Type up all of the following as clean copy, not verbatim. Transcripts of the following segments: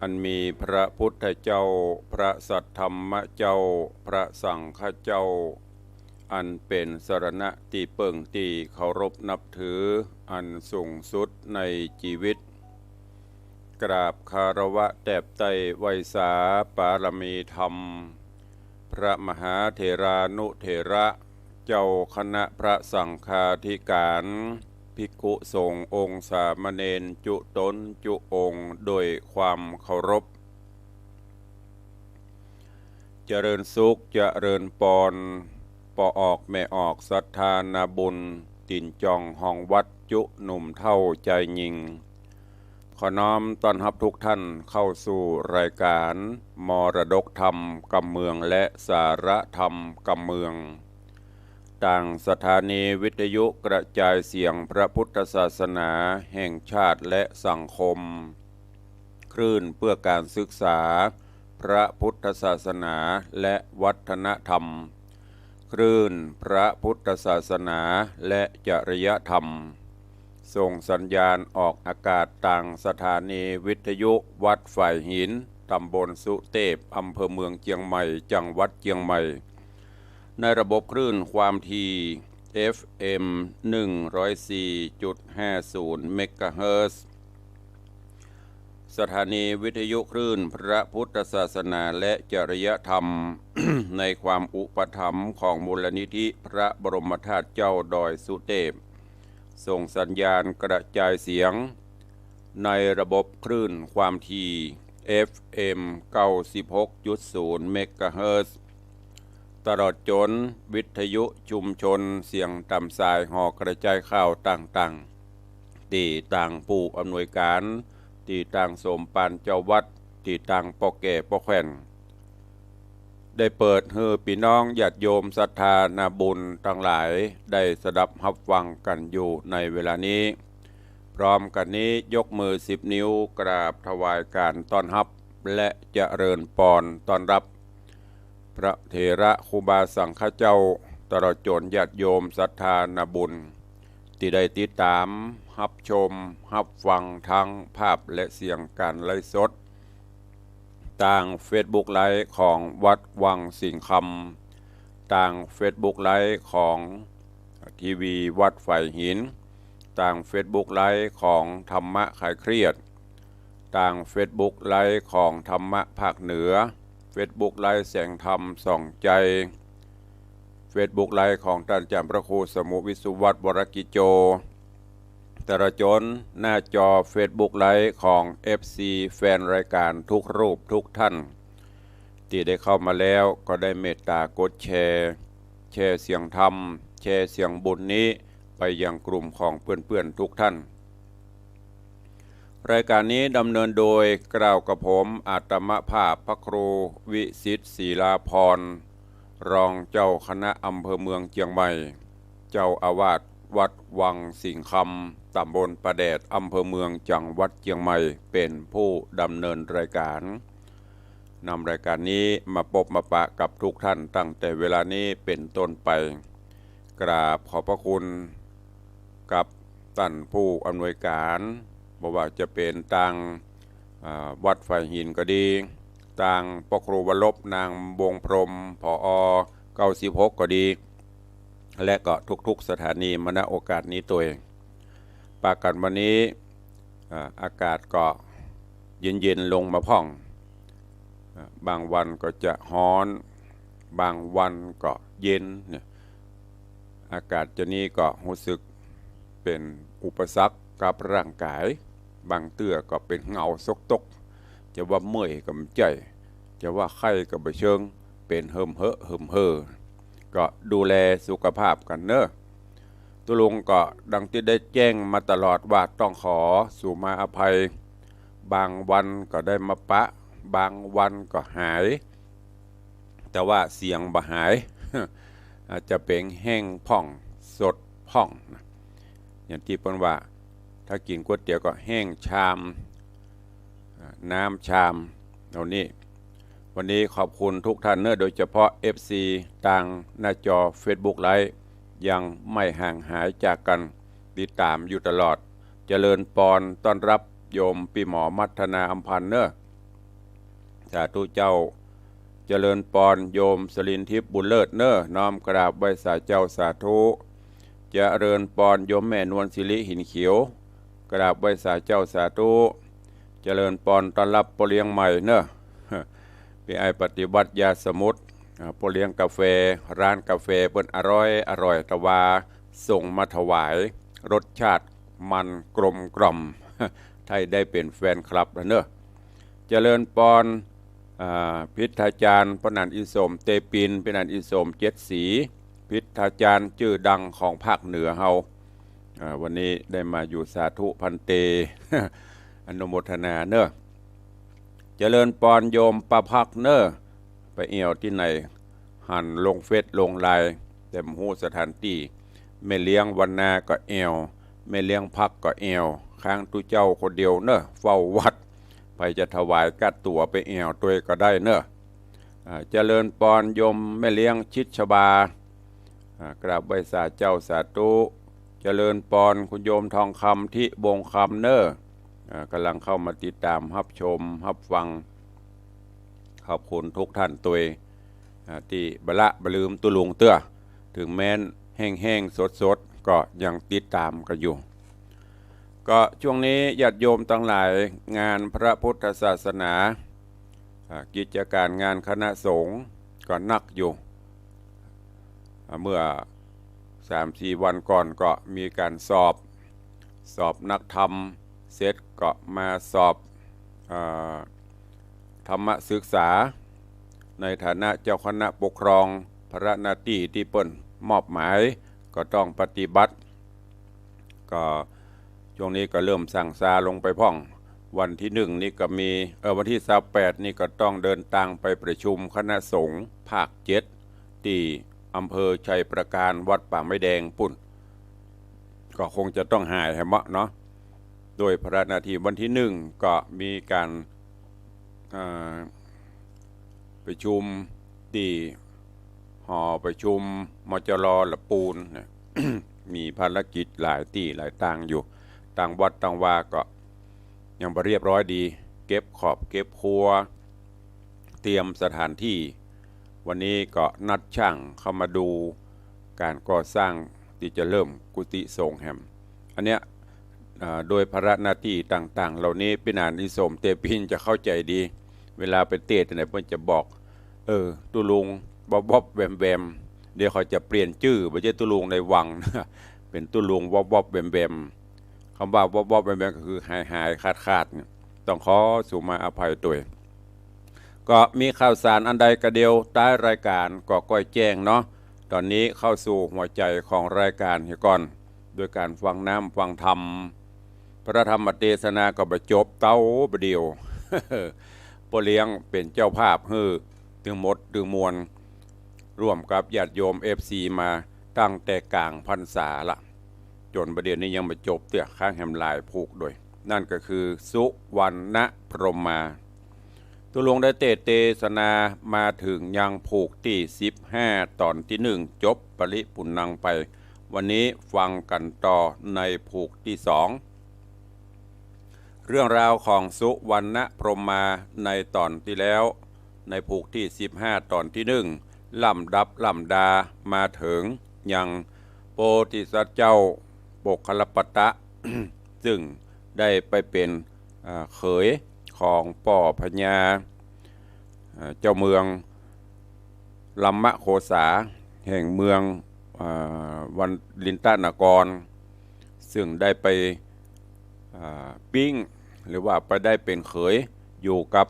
อันมีพระพุทธเจ้าพระสัทธรรมเจ้าพระสังฆเจ้าอันเป็นสรณะที่เปิ่งที่เคารพนับถืออันสูงสุดในชีวิตกราบคารวะแตบไตไวยสาปารมีธรรมพระมหาเถรานุเถระเจ้าคณะพระสังฆาธิการภิกขุสงฆ์องค์สามเณรจุตนจุองค์โดยความเคารพเจริญสุขเจริญปอนปอออกแม่ออกศรัทธานาบุญตินจองห้องวัดจุหนุ่มเท่าใจยิงขอน้อมต้อนรับทุกท่านเข้าสู่รายการมรดกธรรมกำเมืองและสาระธรรมกำเมืองต่างสถานีวิทยุกระจายเสียงพระพุทธศาสนาแห่งชาติและสังคมคลื่นเพื่อการศึกษาพระพุทธศาสนาและวัฒนธรรมคลื่นพระพุทธศาสนาและจริยธรรมส่งสัญญาณออกอากาศต่างสถานีวิทยุวัดฝ่ายหินตำบลสุเทพอำเภอเมืองเชียงใหม่จังหวัดเชียงใหม่ในระบบคลื่นความถี่ FM 104.50 เมกะเฮิรตซ์สถานีวิทยุคลื่นพระพุทธศาสนาและจริยธรรม ในความอุปถัมภ์ของมูลนิธิพระบรมธาตุเจ้าดอยสุเทพส่งสัญญาณกระจายเสียงในระบบคลื่นความถี่ FM 96.0 เมกะเฮิรตซ์ตลอดจนวิทยุชุมชนเสียงตามสายห่อกระจายข่าวต่างๆที่ต่างผู้อำนวยการที่ต่างสมปานเจ้าวัดที่ต่างปอแก่ปอแขวนได้เปิดให้พี่น้องญาติโยมศรัทธานาบุญทั้งหลายได้สดับรับฟังกันอยู่ในเวลานี้พร้อมกันนี้ยกมือ10 นิ้วกราบถวายการต้อนรับและเจริญพรต้อนรับพระเถระครูบาสังฆเจ้าตลอดจนญาติโยมศรัทธานาบุญที่ได้ติดตามรับชมรับฟังทั้งภาพและเสียงการไลฟ์สดต่าง Facebook ไลฟ์ของวัดวังสิงห์คำต่าง Facebook ไลฟ์ของทีวีวัดฝ่ายหินต่าง Facebook ไลฟ์ของธรรมะคลายเครียดต่าง Facebook ไลฟ์ของธรรมะภาคเหนือFacebook ไลฟ์แสงธรรมส่องใจ Facebook ไลฟ์ของท่านอาจารย์พระครูสมุวิสุวัฒน์วรกิจโจตลอดจนหน้าจอ Facebook ไลฟ์ของ FC แฟนรายการทุกรูปทุกท่านที่ได้เข้ามาแล้วก็ได้เมตตากดแชร์เสียงธรรมแชร์เสียงบุญนี้ไปยังกลุ่มของเพื่อนๆทุกท่านรายการนี้ดำเนินโดยกล่าวกับผมอาตมภาพพระครูวิสิทธิ์ศิลาพรรองเจ้าคณะอำเภอเมืองเชียงใหม่เจ้าอาวาสวัดวังสิงห์คำตำบลประแดดอำเภอเมืองจังหวัดเชียงใหม่เป็นผู้ดำเนินรายการนำรายการนี้มาพบมาปะกับทุกท่านตั้งแต่เวลานี้เป็นต้นไปกราบขอบพระคุณกับท่านผู้อำนวยการบอกว่าจะเป็นต่างวัดฝ่ายหินก็ดีต่างปกครูวรบนางบวงพรหมผอ96ก็ดีและก็ทุกๆสถานีมาณโอกาสนี้ตัวเองปากันวันนี้อากาศก็เย็นๆลงมาพ่องบางวันก็จะร้อนบางวันก็เย็นเนี่ยอากาศจะนี้ก็รู้สึกเป็นอุปสรรคกับร่างกายบางเตื้อก็เป็นเหงาซกตกจะว่าเมื่อยก็ไม่ใจจะว่าไข้ก็ไม่เชิงเป็นเหิมเห่อก็ดูแลสุขภาพกันเนอะตุลุงก็ดังที่ได้แจ้งมาตลอดว่าต้องขอสู่มาอภัยบางวันก็ได้มาปะบางวันก็หายแต่ว่าเสียงบ่หาย อาจจะเป็นแห้งพ่องสดพ่องอย่างที่เพิ่นว่าถ้ากินก๋วยเตี๋ยวก็แห้งชามน้ำชามเหล่านี้วันนี้ขอบคุณทุกท่านเนอะโดยเฉพาะ FC ต่างหน้าจอ Facebook ไลฟ์ยังไม่ห่างหายจากกันติดตามอยู่ตลอดเจริญพรต้อนรับ โยมปีหมอมัฒนาอัมพันธ์เนอะสาธุเจ้าเจริญปอนโยมสลินทิพย์บุญเลิศเนอะน้อมกราบไหว้สาเจ้าสาธุเจริญปอนโยมแม่นวลศิริหินเขียวกราบไหว้สาเจ้าสาธุเจริญปอนต้อนรับปเลี้ยงใหม่เนอะพี่ไอปฏิบัติยาสมุทรปเลี้ยงกาแฟร้านกาแฟเปิ้นอร่อยตะวาส่งมาถวายรสชาติมันกลมกล่อมไทยได้เป็นแฟนคลับแล้วเนอะเจริญปอนพิทาจารย์พนันอิสมเตปินพนันอิสมเจ็ดสีพิทาจารย์ชื่อดังของภาคเหนือเฮาวันนี้ได้มาอยู่สาธุพันเต อนุโมทนาเนอะเจริญปอนโยมประพักเนอะไปเอี่ยวที่ไหนหันลงเฟซลงไลน์เต็มหูสถานที่แม่เลี้ยงวันนาก็เอวแม่เลี้ยงพักก็เอวค้างตุเจ้าคนเดียวเนอะเฝ้าวัดไปจะถวายกัดตัวไปเอวตัวก็ได้เนอะเจริญปอนโยมแม่เลี้ยงชิดชบากราบไหว้สาเจ้าสาธุเจริญปอนคุณโยมทองคำที่บงคำเนอะกำลังเข้ามาติดตามรับชมรับฟังขอบคุณทุกท่านตัวที่บละบลืมตุลุงเตื้อถึงแม้นแห้งสดก็ยังติดตามกันอยู่ก็ช่วงนี้ญาติโยมทั้งหลายงานพระพุทธศาสนากิจการงานคณะสงฆ์ก็นักอยู่เมื่อ 3-4 วันก่อนก็มีการสอบนักธรรมเสร็จก็มาสอบธรรมศึกษาในฐานะเจ้าคณะปกครองพระหน้าที่ที่เปิ้นมอบหมายก็ต้องปฏิบัติก็ช่วงนี้ก็เริ่มสั่งซาลงไปพ่องวันที่1นี่ก็มีวันที่28นี่ก็ต้องเดินทางไปประชุมคณะสงฆ์ภาค7ที่อำเภอชัยประการวัดป่าไม้แดงปุ่นก็คงจะต้องหายเหมาะเนาะโดยพระหน้าที่วันที่1ก็มีการประชุมที่หอประชุมมจรละปูน มีภารกิจหลายที่หลายต่างอยู่ต่างวัดต่างวาก็ยังบ่เรียบร้อยดีเก็บขอบเก็บครัวเตรียมสถานที่วันนี้ก็นัดช่างเข้ามาดูการก่อสร้างที่จะเริ่มกุฏิสงฆ์แห่งอันเนี้ยโดยภาระหน้าที่ต่างๆเหล่านี้พี่นานอิสมเตปินจะเข้าใจดีเวลาไปเทศน์ไหนเพิ่นจะบอกตุลุงบ๊อบแวมเดี๋ยวเขาจะเปลี่ยนชื่อไม่ใช่ตุลุงในวัง เป็นตุลุงบ๊อบแวมคำว่าบ๊อบแวมก็คือหายขาดต้องขอสู่มาอภัยตัวก็มีข่าวสารอันใดกระเดียวใต้รายการก็ก้อยแจ้งเนาะตอนนี้เข้าสู่หัวใจของรายการเฮียก่อนโดยการฟังน้ำฟังธรรมพระธรรมเทศนาก็บรรจบเต้าบเดียว ปเลี้ยงเป็นเจ้าภาพถึงหมดถึงมวลร่วมกับญาติโยม FC มาตั้งแต่กลางพรรษาละจนประเดี๋ยวนี้ยังไม่จบเตี้ยข้างแหมลายผูกด้วยนั่นก็คือสุวรรณพรหมาตุลงได้เทศนามาถึงยังผูกที่15ตอนที่1จบปริปุณังไปวันนี้ฟังกันต่อในผูกที่2เรื่องราวของสุวรรณพรหมาในตอนที่แล้วในผูกที่15ตอนที่1ลำดับลำดามาถึงยังโพธิสัตว์เจ้าโปกคลปตะ ซึ่งได้ไปเป็นเขยของป่อพญาเจ้าเมืองลัมมะโคสาแห่งเมืองวันลินตานกรซึ่งได้ไปปิ้งหรือว่าไปได้เป็นเขยอยู่กับ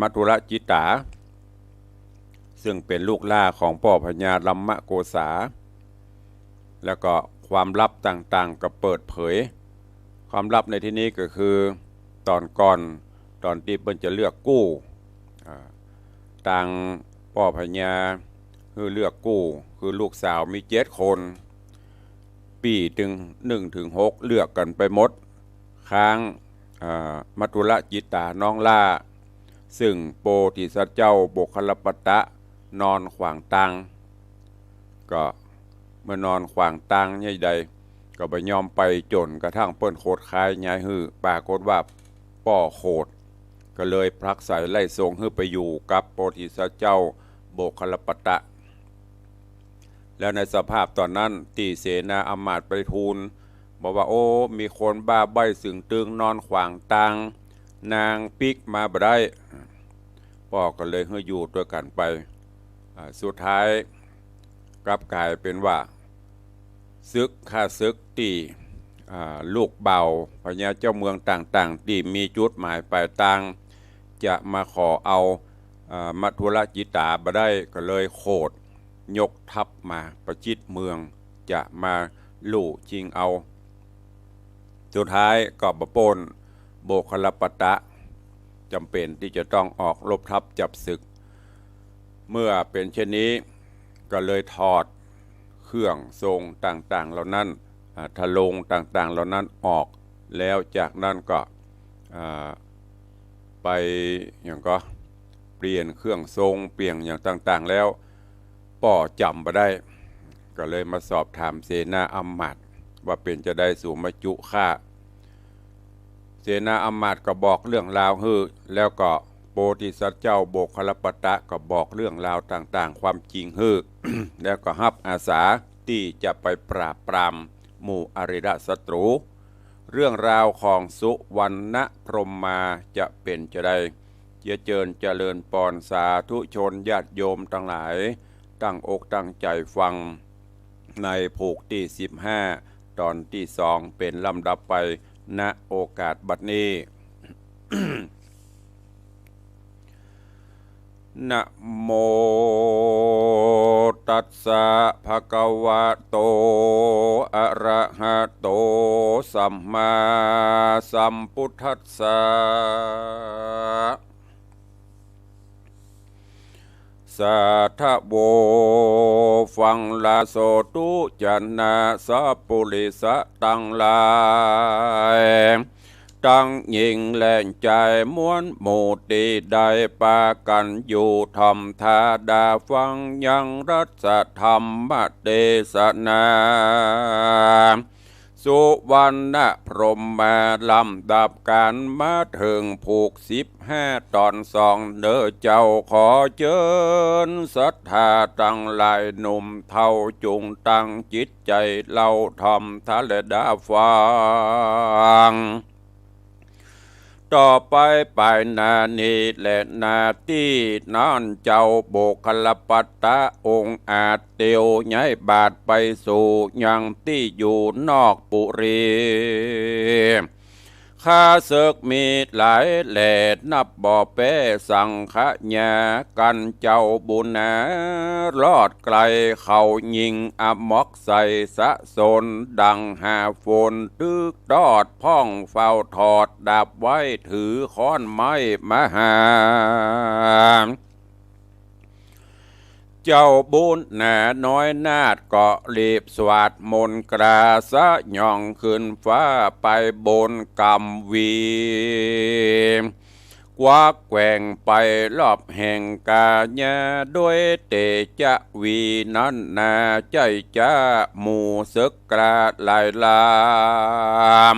มัทุรจิตาซึ่งเป็นลูกล่าของป่อพญาลัมมะโกษาแล้วก็ความลับต่างๆก็เปิดเผยความลับในที่นี้ก็คือตอนก่อนตอนที่เพิ่นจะเลือกกู้ต่างป่อพญาคือเลือกกู้คือลูกสาวมี7 คนปีถึง1 ถึง 6เลือกกันไปหมดค้างมัทุรจิตาน้องล่าซึ่งโพธิสัตว์เจ้าโปกคลปตะนอนขวางตังก็เมื่อนอนขวางตังใหญ่ใด ก็ไปยอมไปจนกระทั่งเปิ้นโคดคายย้ายฮื้อปรากฏว่าป่อโคดก็เลยพลักใส่ไล่ทรงฮื้อไปอยู่กับโพธิสัตว์เจ้าโบคลปตะแล้วในสภาพตอนนั้นตีเสนาอมาตย์ไปทูลบอกว่าโอ้มีคนบ้าใบ้สึงตึงนอนขวางตังนางปิกมาบ่ได้พ่อก็เลยฮื้ออยู่ด้วยกันไปสุดท้ายกลับกลายเป็นว่าซึกฆ่าซึกตีลูกเบาพญาเจ้าเมืองต่างๆที่มีจุดหมายปลายทางจะมาขอเอามัทุรจิตาบ่ได้ก็เลยโคดยกทัพมาประชิดเมืองจะมาลู่ชิงเอาสุดท้ายก็บปนโบคลปตะจำเป็นที่จะต้องออกรบทัพจับศึกเมื่อเป็นเช่นนี้ก็เลยถอดเครื่องทรงต่างๆเหล่านั้นทะลงต่างๆเหล่านั้นออกแล้วจากนั้นก็ไปอย่างก็เปลี่ยนเครื่องทรงเปลี่ยนอย่างต่างๆแล้วป่อจำมาได้ก็เลยมาสอบถามเสนาอมาตย์ว่าเป็นจะได้สู่มาจุฆ่าเสนาอมาตย์ก็บอกเรื่องราวฮือแล้วก็โพธิสัตว์เจ้าโบคลปตะก็บอกเรื่องราวต่างๆความจริงฮือ แล้วก็รับอาสาที่จะไปปราบปรามหมู่อริยศัตรูเรื่องราวของสุวรรณพรหมมาจะเป็นจะได้เจริญปอนสาธุชนญาติโยมทั้งหลายตั้งอกตั้งใจฟังในผูกที่15ตอนที่2เป็นลำดับไปณโอกาสบัดนี้ นะโมตัสสะภะคะวะโตอะระหะโตสัมมาสัมพุทธัสสะสัทธโวฟังลาโสตุจันนาสัพปุริสะตังลายตั้งยิงแหล่งใจม้วนหมู่ตีได้ปากันอยู่ทอมทาดาฟังยังรัศธรรมเทศนาสุวรรณพรหมมาลำดับการมาถึงผูก15ตอน2เด้อเจ้าขอเชิญศรัทธาตั้งหลายหนุ่มเท่าจุงตั้งจิตใจเล่าทอมทะเลดาฟังต่อไปไปนานีและนาที่นั่นเจ้าโบคลปตะองค์อาจเตียวย้ายบาทไปสู่ยังที่อยู่นอกปุรีข้าศึกมีหลายแหล่นับบ่อเป้สังขญากันเจ้าบุญนารอดไกลเขายิงอมอกใส่สะสนดังหาฝนตึกดอดพ่องเฝ้าถอดดาบไว้ถือค้อนไม้มหาเจ้าบุญหนาน้อยนาดก็รีบสวาดมนต์กราสะย่องขึ้นฟ้าไปบนกำวีกวักแกว่งไปรอบแห่งกาญาด้วยเตจวีนั้นนาใจจ้าหมู่ศึกกราลายลา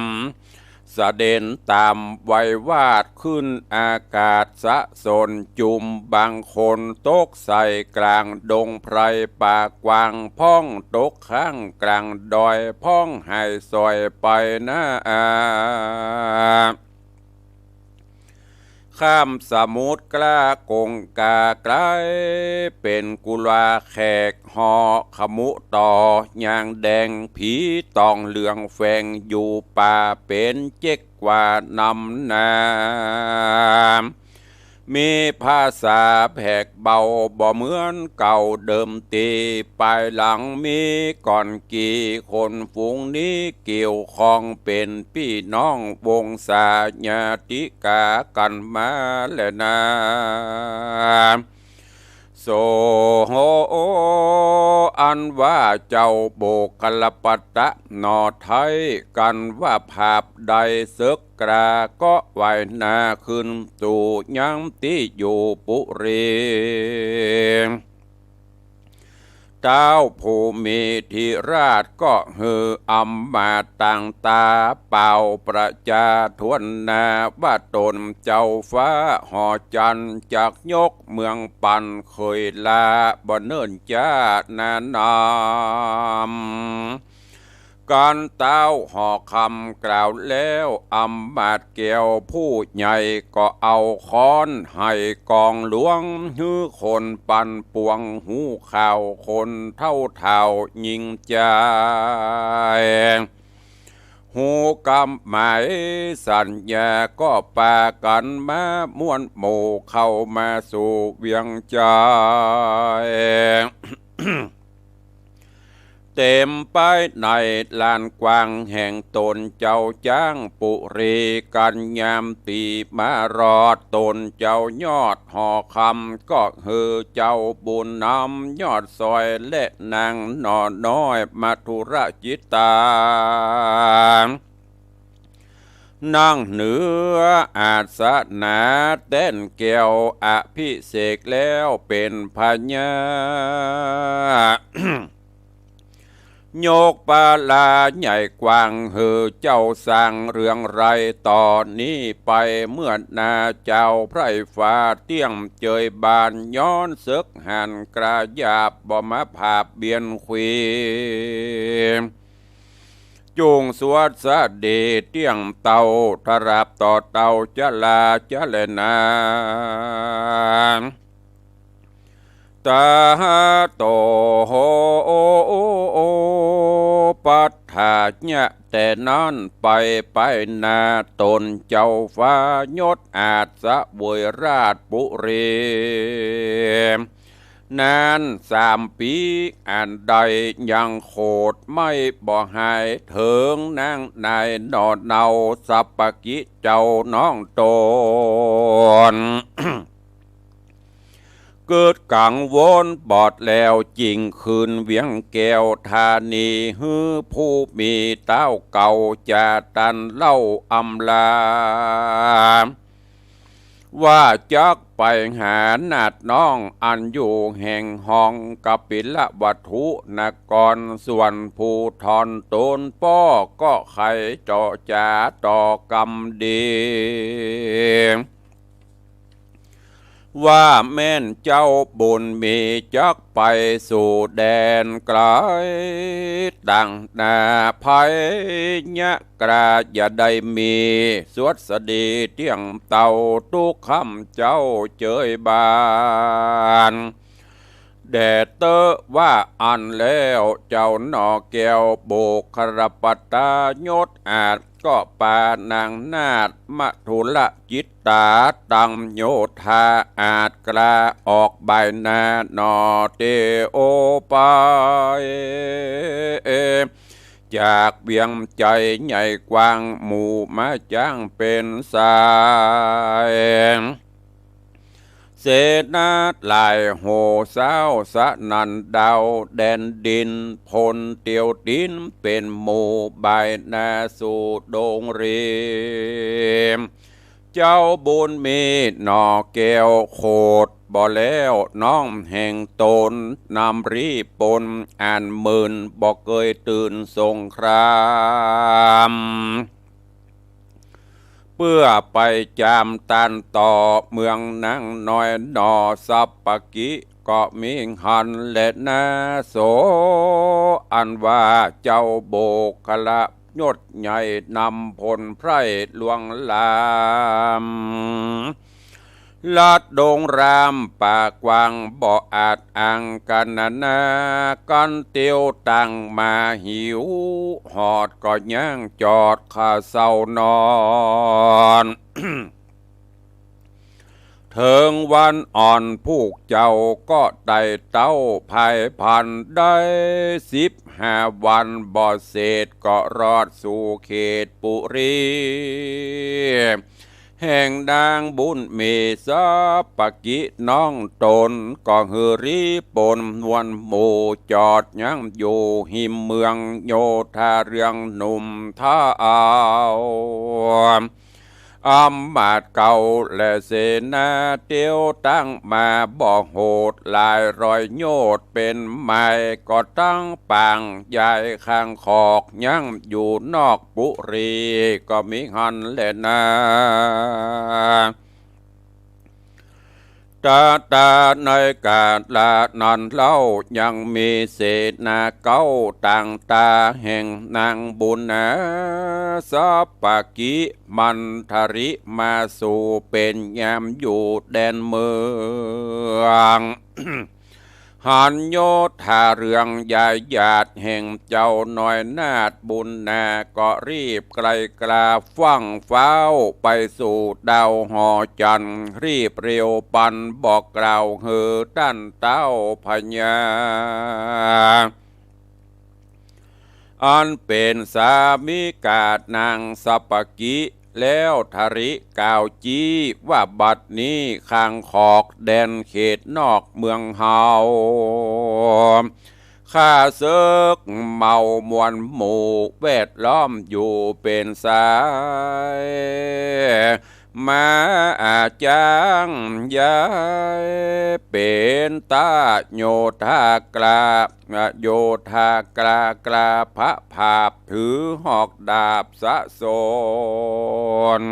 มเสด็จตามไว้วาดขึ้นอากาศสะสนจุมบางคนตกใส่กลางดงไพรป่ากวางพ้องตกข้างกลางดอยพ้องหายซอยไปนะข้ามสมุทรกล้ากงกาไกลเป็นกุลาแขกหอขมุต่อย่างแดงผีตองเหลืองแฝงอยู่ป่าเป็นเจ๊กกว่านำนามีภาษาแผกเบาบ่เหมือนเก่าเดิมตีปลายหลังมีก่อนกี่คนฝูงนี้เกี่ยวข้องเป็นพี่น้องวงศาญาติกากันมาแล้วนะโสโหอันว่าเจ้าโบกลปตะนอไทยกันว่าภาพใดศึกกราก็ไหวนาขึ้นสู่ยังที่อยู่ปุรี เจ้าผู้มีธิราชก็ฮืออำมาตย์ต่างตาเป่าประจาทวนนาว่าตนเจ้าฟ้าหอจันจากยกเมืองปันเคยลาบ่เนิ่นจ้านานการเต้าห่อคำกล่าวแล้วอำมาตย์แก้วผู้ใหญ่ก็เอาค้อนให้กองหลวงฮื้อคนปันปวงหูข่าวคนเท่าเท่ายิงใจหูกำหมายสัญญาก็ปากันมาม่วนหมู่เข้ามาสู่เวียงใจ เต็มไปในลานกว้างแห่งตนเจ้าจ้างปุรีกันยามตีมารอดตนเจ้ายอดห่อคำก็เฮือเจ้าบุญนำยอดซอยและนางนอน้อยมาธุระจิตานั่งเหนืออาสนะเต้นแก้วอภิเษกแล้วเป็นพญา โยกปาลาใหญ่กว้างเฮือเจ้าสั่งเรื่องไรต่อนนี้ไปเมื่อนาเจ้าไพรฟ้าเตี้ยงเจยบานย้อนซึกหันกระยาบบ่มาภาพเบียนควีจุงสวดสะเดเตี้ยงเตาทราบต่อเตาจะลาจะเลนาตาโตโหปัฏฐาญะแต่นั้นไปนาตนเจ้าฟ้ายศอาจสะบวยราชปุรีนาน3 ปีอันใดยังโคดไม่บ่หายเถิงนางนายนอเนาสัปปกิเจ้าน้องตน เกิดกังวลบอดแล้วจริงคืนเวียงแก้วธานีฮือผู้มีเต้าเก่าจะตันเล่าอำลาว่าจักไปหานาดน้องอันอยู่แห่งห้องกปิลวัตถุนกรส่วนผู้ทอนตนป้อก็ไขจ่อจาต่อกรรมดีว่าแม่นเจ้าบุญมีจักไปสู่แดนไกลดังนาภัยยะกราอย่าได้มีสวดสดีเที่ยงเต่าทุกคำเจ้าเจยบานแดดเตอว่าอันแล้วเจ้าหนอแก้วโบกครปัตตายศอาจก็ปานางนาฏมทุละจิตตาตังโยธาอาจกล้าออกใบหน้านอเตโอไปจากเบียงใจใหญ่กว้างหมู่มาจ้างเป็นสายเสนาลายโหเศร้าสะนันดาวแดนดินพลเตียวดินเป็นหมู่ใบนาสู่โดงเรียมเจ้าบุญมีหนอแก้วโคดบ่แล้วน้องแห่งตนนำรีปนอ่านหมื่นบ่เคยตื่นสงครามเพื่อไปจามตันต่อเมืองนางน้อยนอสัปปกิก็มีหันและนาโสอันว่าเจ้าโบกละยศใหญ่นำพลไพร่ลวงลามลาดดงรามป่ากวางบ่อาจอังกันนากันเตียวตังมาหิวหอดก็ย่างจอดข้าเศร้านอน เถิงวันอ่อนผู้เจ้าก็ได้เต้าภายพันได้15 วันบ่เศษก็รอดสู่เขตปุรีแห่งดังบุญมีสัปปกิน้องตนก็ฮือรีปนวนหมู่จอดยังอยู่หิมเมืองโยธาเรืองหนุ่มท่าเอา อำมาตย์เก่าและเสนาเตียวตั้งมาบอกโหดลายรอยโยดเป็นไม้ก็ตั้งปางใหญ่ข้างขอกยังอยู่นอกปุรีก็มีหันแหละนาตาในกาลลานันเล่ายังมีเศษนาเก้าต่างตาแห่งนางบุญนะสัพปกิมันทริมาสู่เป็นยามอยู่แดนเมือง หันโยธาเรืองยายหยาดแห่งเจ้าหน่อยนาดบุญนาก็รีบไกลกลาฟังเฝ้าไปสู่ดาวหอจันทร์รีบเร็วปันบอกกล่าวเฮือด้านเต้าพญาอันเป็นสามิกาดนางสัปกิแล้วทริกล่าวจี้ว่าบัดนี้ข้างขอกแดนเขตนอกเมืองเฮาข้าศึกเมามวลหมู่แวดล้อมอยู่เป็นสายมาอาจางยายเป็นตาโยธากลาโยธากลาพระภาพถือหอกดาบสะโสน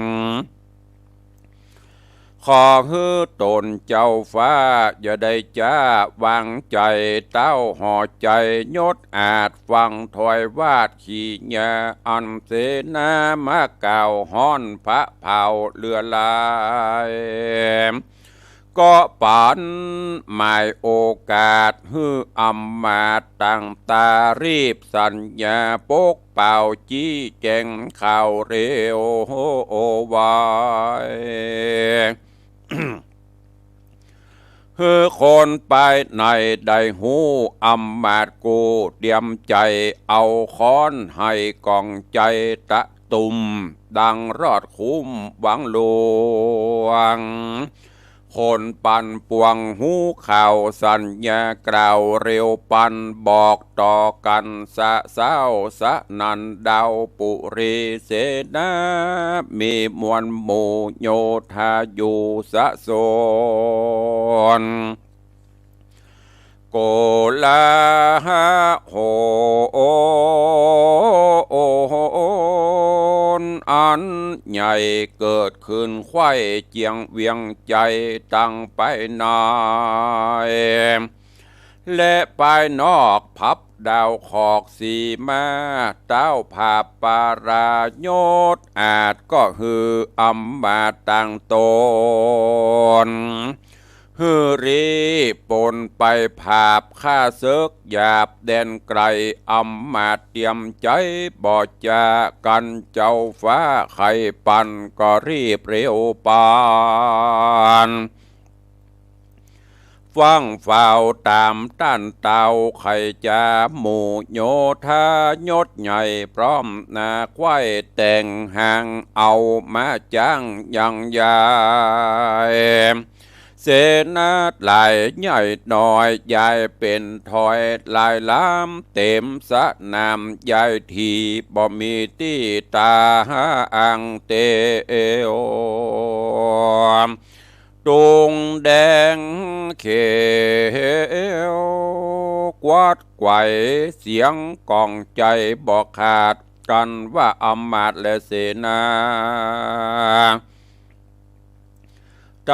ขอฮือตนเจ้าฟ้าอย่าได้จ้าวางใจเต้าห่อใจยศอาจฟังถอยวาดขี่ยาอันเสนามาเก่าห้อนพระเผาเรือลายก็ปันหมายโอกาสฮืออำมาตย์ตั้งตารีบสัญญาปกเป่าจี้แจงข่าวเร็วโอวายเฮือคนไปในได้หูอำมาตย์กูเตรียมใจเอาค้อนให้กองใจตะตุ่มดังรอดคุ้มหวังหลวงคนปันปวงหูข่าวสัญญากล่าวเร็วปันบอกต่อกันสะเศร้าสะนันดาวปุรีเสนามีมวลหมู่โยธาอยู่สะโซนโกลาโหอันใหญ่เกิดขึ้นไข้เจียงเวียงใจตั้งไปนายและไปนอกพับดาวขอกสีมาเต้าผาปารายศอาจก็ฮืออำมาตั้งตนฮือรีปนไปผาบข้าศึกหยาบแดนไกลอำมาเตรียมใจบ่จากันเจ้าฟ้าไข่ปันก็รีบเร็วปานฟังฝ่าวตามต้านเตาไข่จาหมู่โยธายศใหญ่พร้อมนาควายแต่งห่างเอามาจ้างยังยายเสนาหลายใหญ่หน่อยยายเป็นถอยลายล้ำเต็มสะนามยายทีบ่มีที่ตาอังเตโอตุงแดงเขียวกวาดไกวเสียงกองใจบอกขาดกันว่าอำมาตย์และเสนา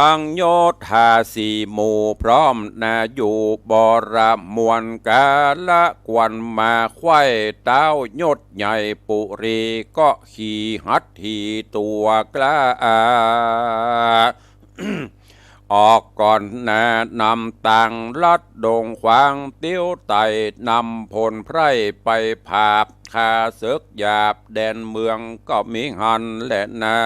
ตั้งโยธาสีหมู่พร้อมนาอยู่บรมวลกาละกวนมาไข่เต้ายศใหญ่ปุรีก็ขี่หัดทีตัวกล้า ออกก่อนนานำต่างลัดดงขวางติ้วไต่นำพลไพร่ไปผาบคาศึกหยาบแดนเมืองก็มีหันและนา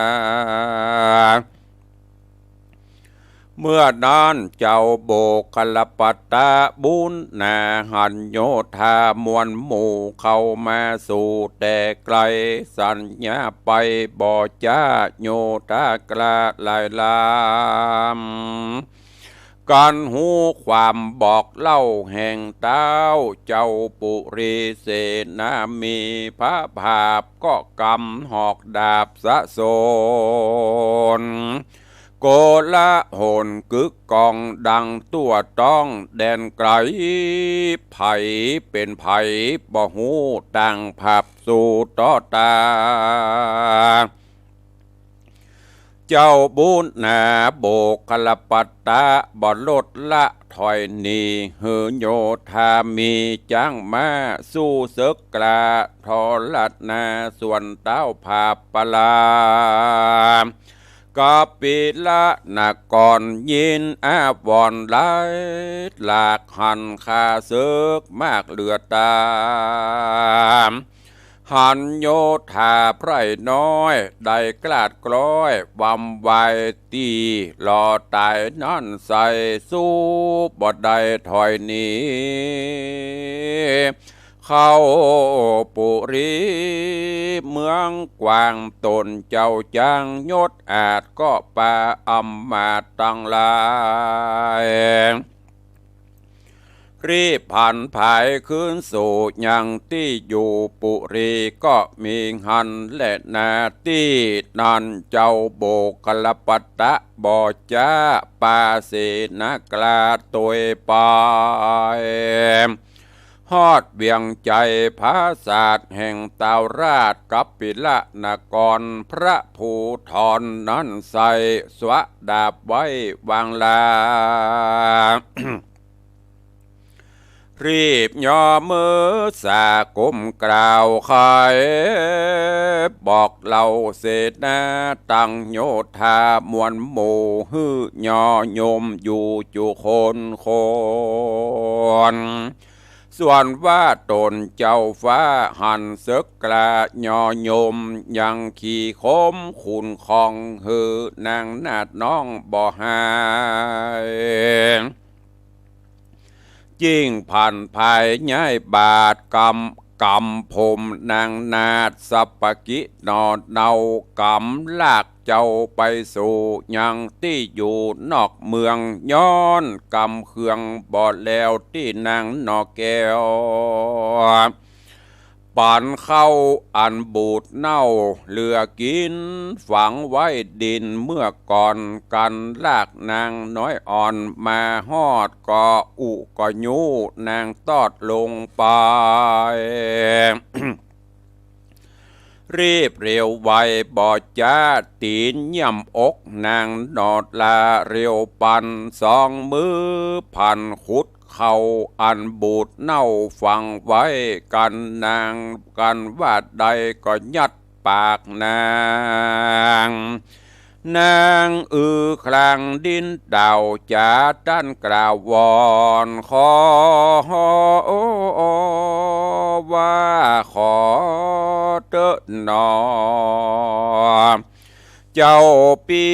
เมื่อนั้นเจ้าโบกลปัตตาบุญนาหันโยธามวลหมู่เข้ามาสู่แต่ไกลสัญญาไปบ่จ้าโยธากลาลายลาม การหูความบอกเล่าแห่งเต้าเจ้าปุริเสนามีพระภาพก็กำหอกดาบสะโสนโกละโหนกึกกองดังตัวต้องแดนไกลไผ่เป็นไผ่บ่หูต่างผับสู่ต่อตาเจ้าบุญนาโบกคลปัตตะบ่ลดละถอยหนีหือโยธามีจังมาสู้ศึกกลาทอลัดนาส่วนเต้าภาพปลากาปิละนักก่อนยินอาบอนไล่หลากหันคาซึกมากเหลือตามหันโยธาไพรน้อยได้กลาดกล้อยวำไวตีหล่อตายนั่นใส่สู้บ่ได้ถอยหนีเข้าปุรีเมืองกวางตนเจ้าจังยศอาจก็ปาอำมาตตั้งหลายรีบผ่านภายคืนสู่ยังที่อยู่ปุรีก็มีหันและนาที่นันเจ้าโบกลปัตตะบ่อจ้าปาเสนกลาตวยปายฮอดเวียงใจพระศาสตร์แห่งเตาราชกับปิละนกรพระภูธรนั้นใส่สวะดาบไว้วางลา รีบย่อมือสากมกล่าวขายบอกเล่าเสนาตั้งโยธามวลหมู่ฮือย่อโยมอยู่จุคนคนส่วนว่าตนเจ้าฟ้าหันศึกกลาย่อโยมยังขี่คมขุนคองฮือนางนาดน้องบ่หายยิ่งผ่านภายย้ายบาทกำผมนางนาดสัปกินอดเนา กำลากเจ้าไปสู่ยังที่อยู่นอกเมืองย้อนกำเครื่องบ่แล้วที่นางนอกแก้วป่านเข้าอันบูดเน่าเหลือกินฝังไว้ดินเมื่อก่อนกันลากนางน้อยอ่อนมาฮอดก็อุก็ยูนางตอดลงไป รีบเร็วไวบอดจ้าตีนย่ำอกนางนอดลาเร็วปันสองมือพันขุดเข่าอันบูดเน่าฟังไว้กันนางกันว่าใดก็ยัดปากนางคลางดินดาวจ่าด้านกล่าววอนขอว่าขอเถิดหนอเจ้าปี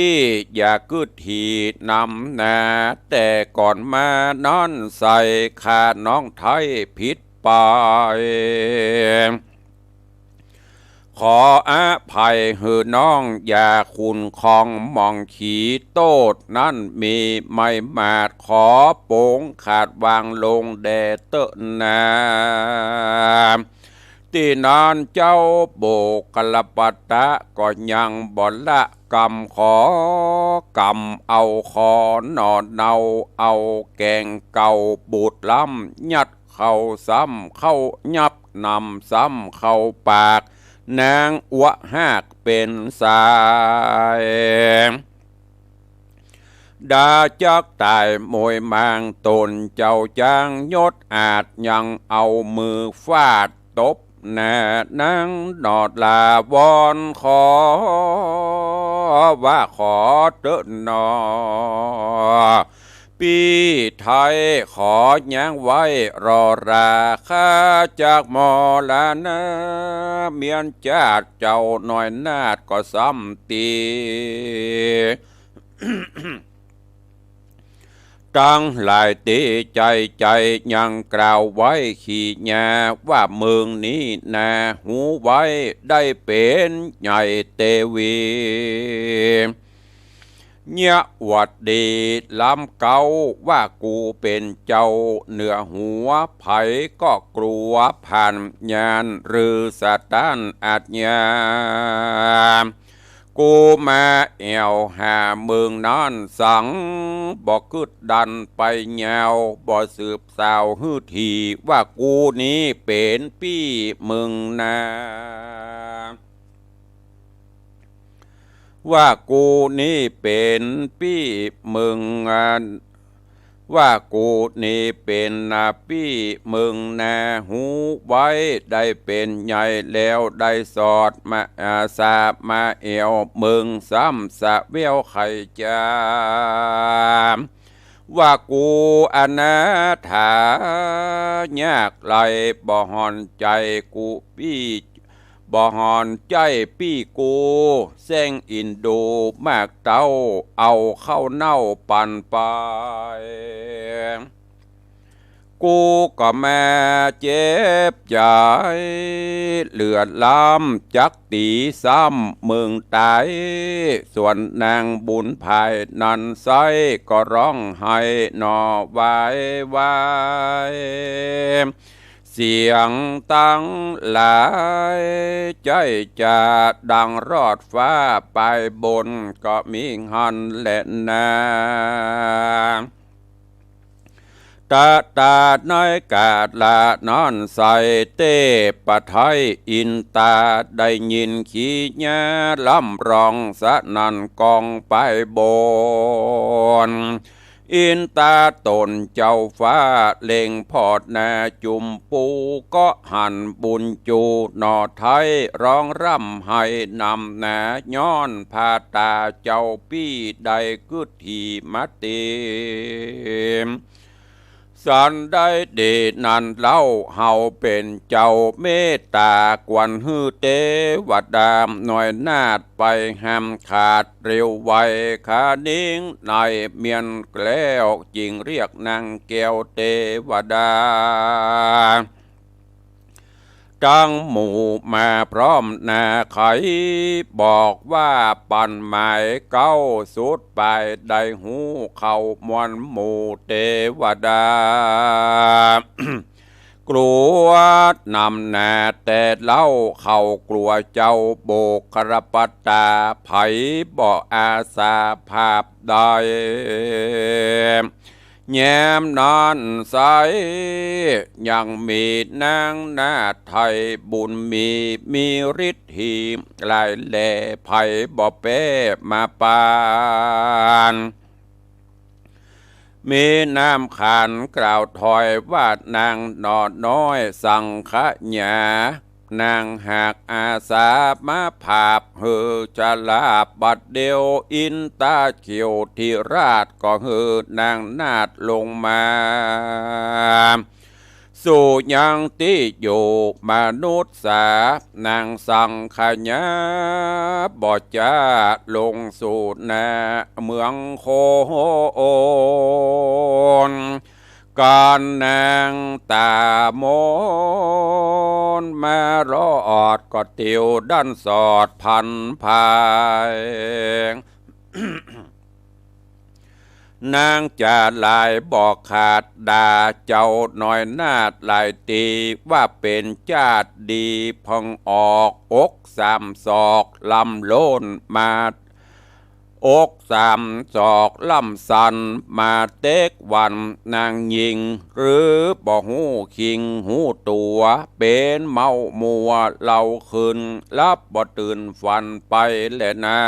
อย่ากึดทีนำนาแต่ก่อนมานอนใส่ขาดน้องไทยผิดไปขออภัยเหือน้องอย่าคุณของมองขีโตดนั่นมีไม่มาดขอโป่งขาดวางลงแดเตนาที่นานเจ้าโบกลปัตตะก็ยังบ่ละกำขอกำเอาคอนอนเนาเอาแกงเก่าบูดล้ำยัดเข้าซ้ำเข้ายับนำซ้ำเข้าปากนางอวะหากเป็นสายดาจักตายมวยมางตนเจ้าจางยศอาจยังเอามือฟาดตบแน่นางนอดลาวอนขอว่าขอเถิดหนอปีไทยขอยังไว้รอราคาจากมอลานาเมียนจาดเจ้าหน่อยนาดก็ซ้ำตี ตั้งหลายตีใจยังกล่าวไว้ขี่ญาว่าเมืองนี้นาหูไว้ได้เป็นใหญ่เตวี เนี่ยวัดดีลำเก่าว่ากูเป็นเจ้าเหนือหัวไผก็กลัวผ่านญาณหรือสตานอาจญากูมาแอวหาเมืองนอนสังบอกกึดดันไปแนวบ่สืบสาวฮือทีว่ากูนี้เป็นปี้มึงนาว่ากูนี่เป็นปี้มึงว่ากูนี่เป็นนาปี้มึงนาหูไว้ได้เป็นใหญ่แล้วได้สอดมาสาบมาเอวมึงซ้ำสะเววไข่จามว่ากูอนาถายากไหลบ่หอนใจกูปี้บ่หอนใจปี้กูเส้งอินโดมากเต้าเอาเข้าเน่าปั่นไปกูก็แม่เจ็บใจเลือดล้ำจักตีซ้ำมึงตายส่วนนางบุญภายนันไซก็ร้องไห้หนอไว้เสียงตั้งหลายใจจะดังรอดฟ้าไปบนก็มีหันและนาตาน้อยกาดละนอนใส่เต้ปะไทยอินตาได้ยินขี้ญาล้ำร้องสะนันกองไปบนอินตาตนเจ้าฟ้าเล่งพอดนาจุมปูก็หันบุญจูหนอไทยร้องร่ำให้นำนาย้อนพาตาเจ้าปี้ได้กึดทีมาเตมสันได้เดนันเล่าเฮาเป็นเจ้าเมตตากวนฮือเตวดามหน่อยนาดไปห้ามขาดเร็วไวขานิ่งในเมียนแกล้วจิงเรียกนางแก้วเทวดาตั้งหมู่มาพร้อมนาไขบอกว่าปั่นหมายเก้าสุดไปได้หูเข้ามวลหมู่เทวดากลัวนำนาแต่เล่าเขากลัวเจ้าโบกครปัตตาไผบ่อาสาภาพได้แย้มนอนใสยังมีนางนาไทยบุญมีฤทธิ์ทีลายแหล่ไผ่บ่เป้มาปานมีน้ำขันกล่าวถอยว่านางนอน้อยสังขญานางหากอาสามาภาพเฮอจะลาบบัดเดียวอินตาเขียวที่ราชก็เฮอนางนาดลงมาสู่ยังที่อยู่มนุษย์สานางสังขญาบ่จะลงสู่นาเมืองโคโอนการนางตามนมารอดก็เตียวด้านสอดพันภายนางจะลายบอกขาดด่าเจ้าหน่อยนาดลายตีว่าเป็นจาดดีพองออกอกสามศอกลำโลนมาอกสามศอกลำสันมาเต็กวันนางยิงหรือบ่หูคิงหูตัวเป็นเมามัวเล่าขึ้นรับบ่ตื่นฝันไปแลนา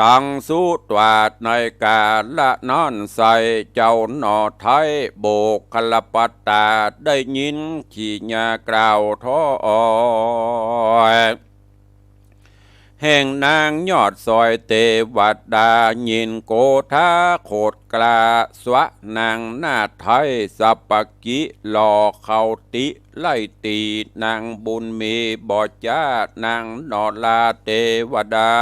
ตั้งสู้ตวาดในกาละนอนใส่เจ้าหนอไทยโบกคลปัตตาได้ยินขี่ญากล่าวท้อแห่งนางยอดซอยเตวัดดายินโกธาโคดกลาสวะนางนาไทยสัปกิหล่อเขาติไล่ตีนางบุญมีบ่จ้านางนอลาเทวดา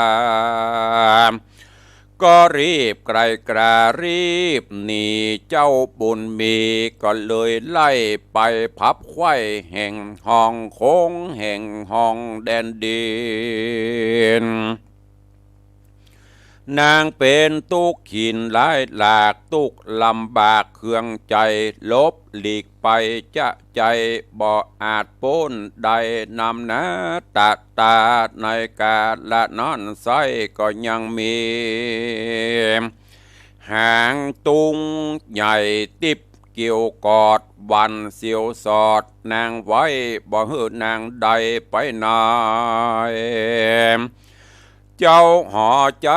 ก็รีบไกลกรารีบหนีเจ้าบุญมีก็เลยไล่ไปพับไข่แห่งห้องโค้งแห่งห้องแดนดิน นางเป็นตุกขินหลายหลากตุกลำบากเครื่องใจลบหลีกไปจะใจบ่อาจพ้นใดนำนะตาในกาละนอนใสก็ยังมีหางตุงใหญ่ติบเกี่ยวกอดวันเสียวสอดนางไว้บ่หือนางใดไปไหนเจ้าห่อใจ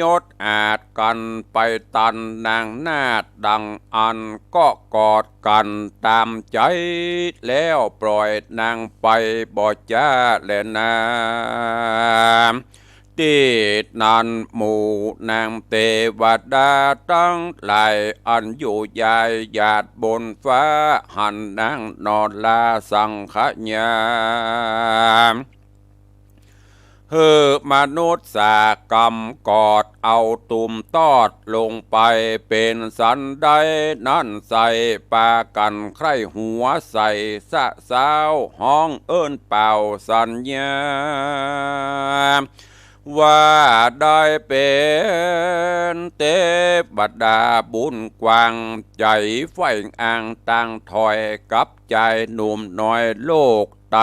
ยศอาจกันไปตันนางนาดดังอันก็กอดกันตามใจแล้วปล่อยนางไปบ่จ้าและนาติดนันหมู่นางเทวดาตั้งหลายอันอยู่ใหญ่หยาดบนฟ้าหันนางนอนลาสังขญามมนุษย์สากรรมกอดเอาตุ่มตอดลงไปเป็นสันไดนั่นใส่ปากันใครหัวใส่สะสาวห้องเอิ้นเป่าสัญญาว่าได้เป็นเทพดาบุญกว้างใจไฟอ่างต่างถอยกับใจหนุ่มน้อยโลกไต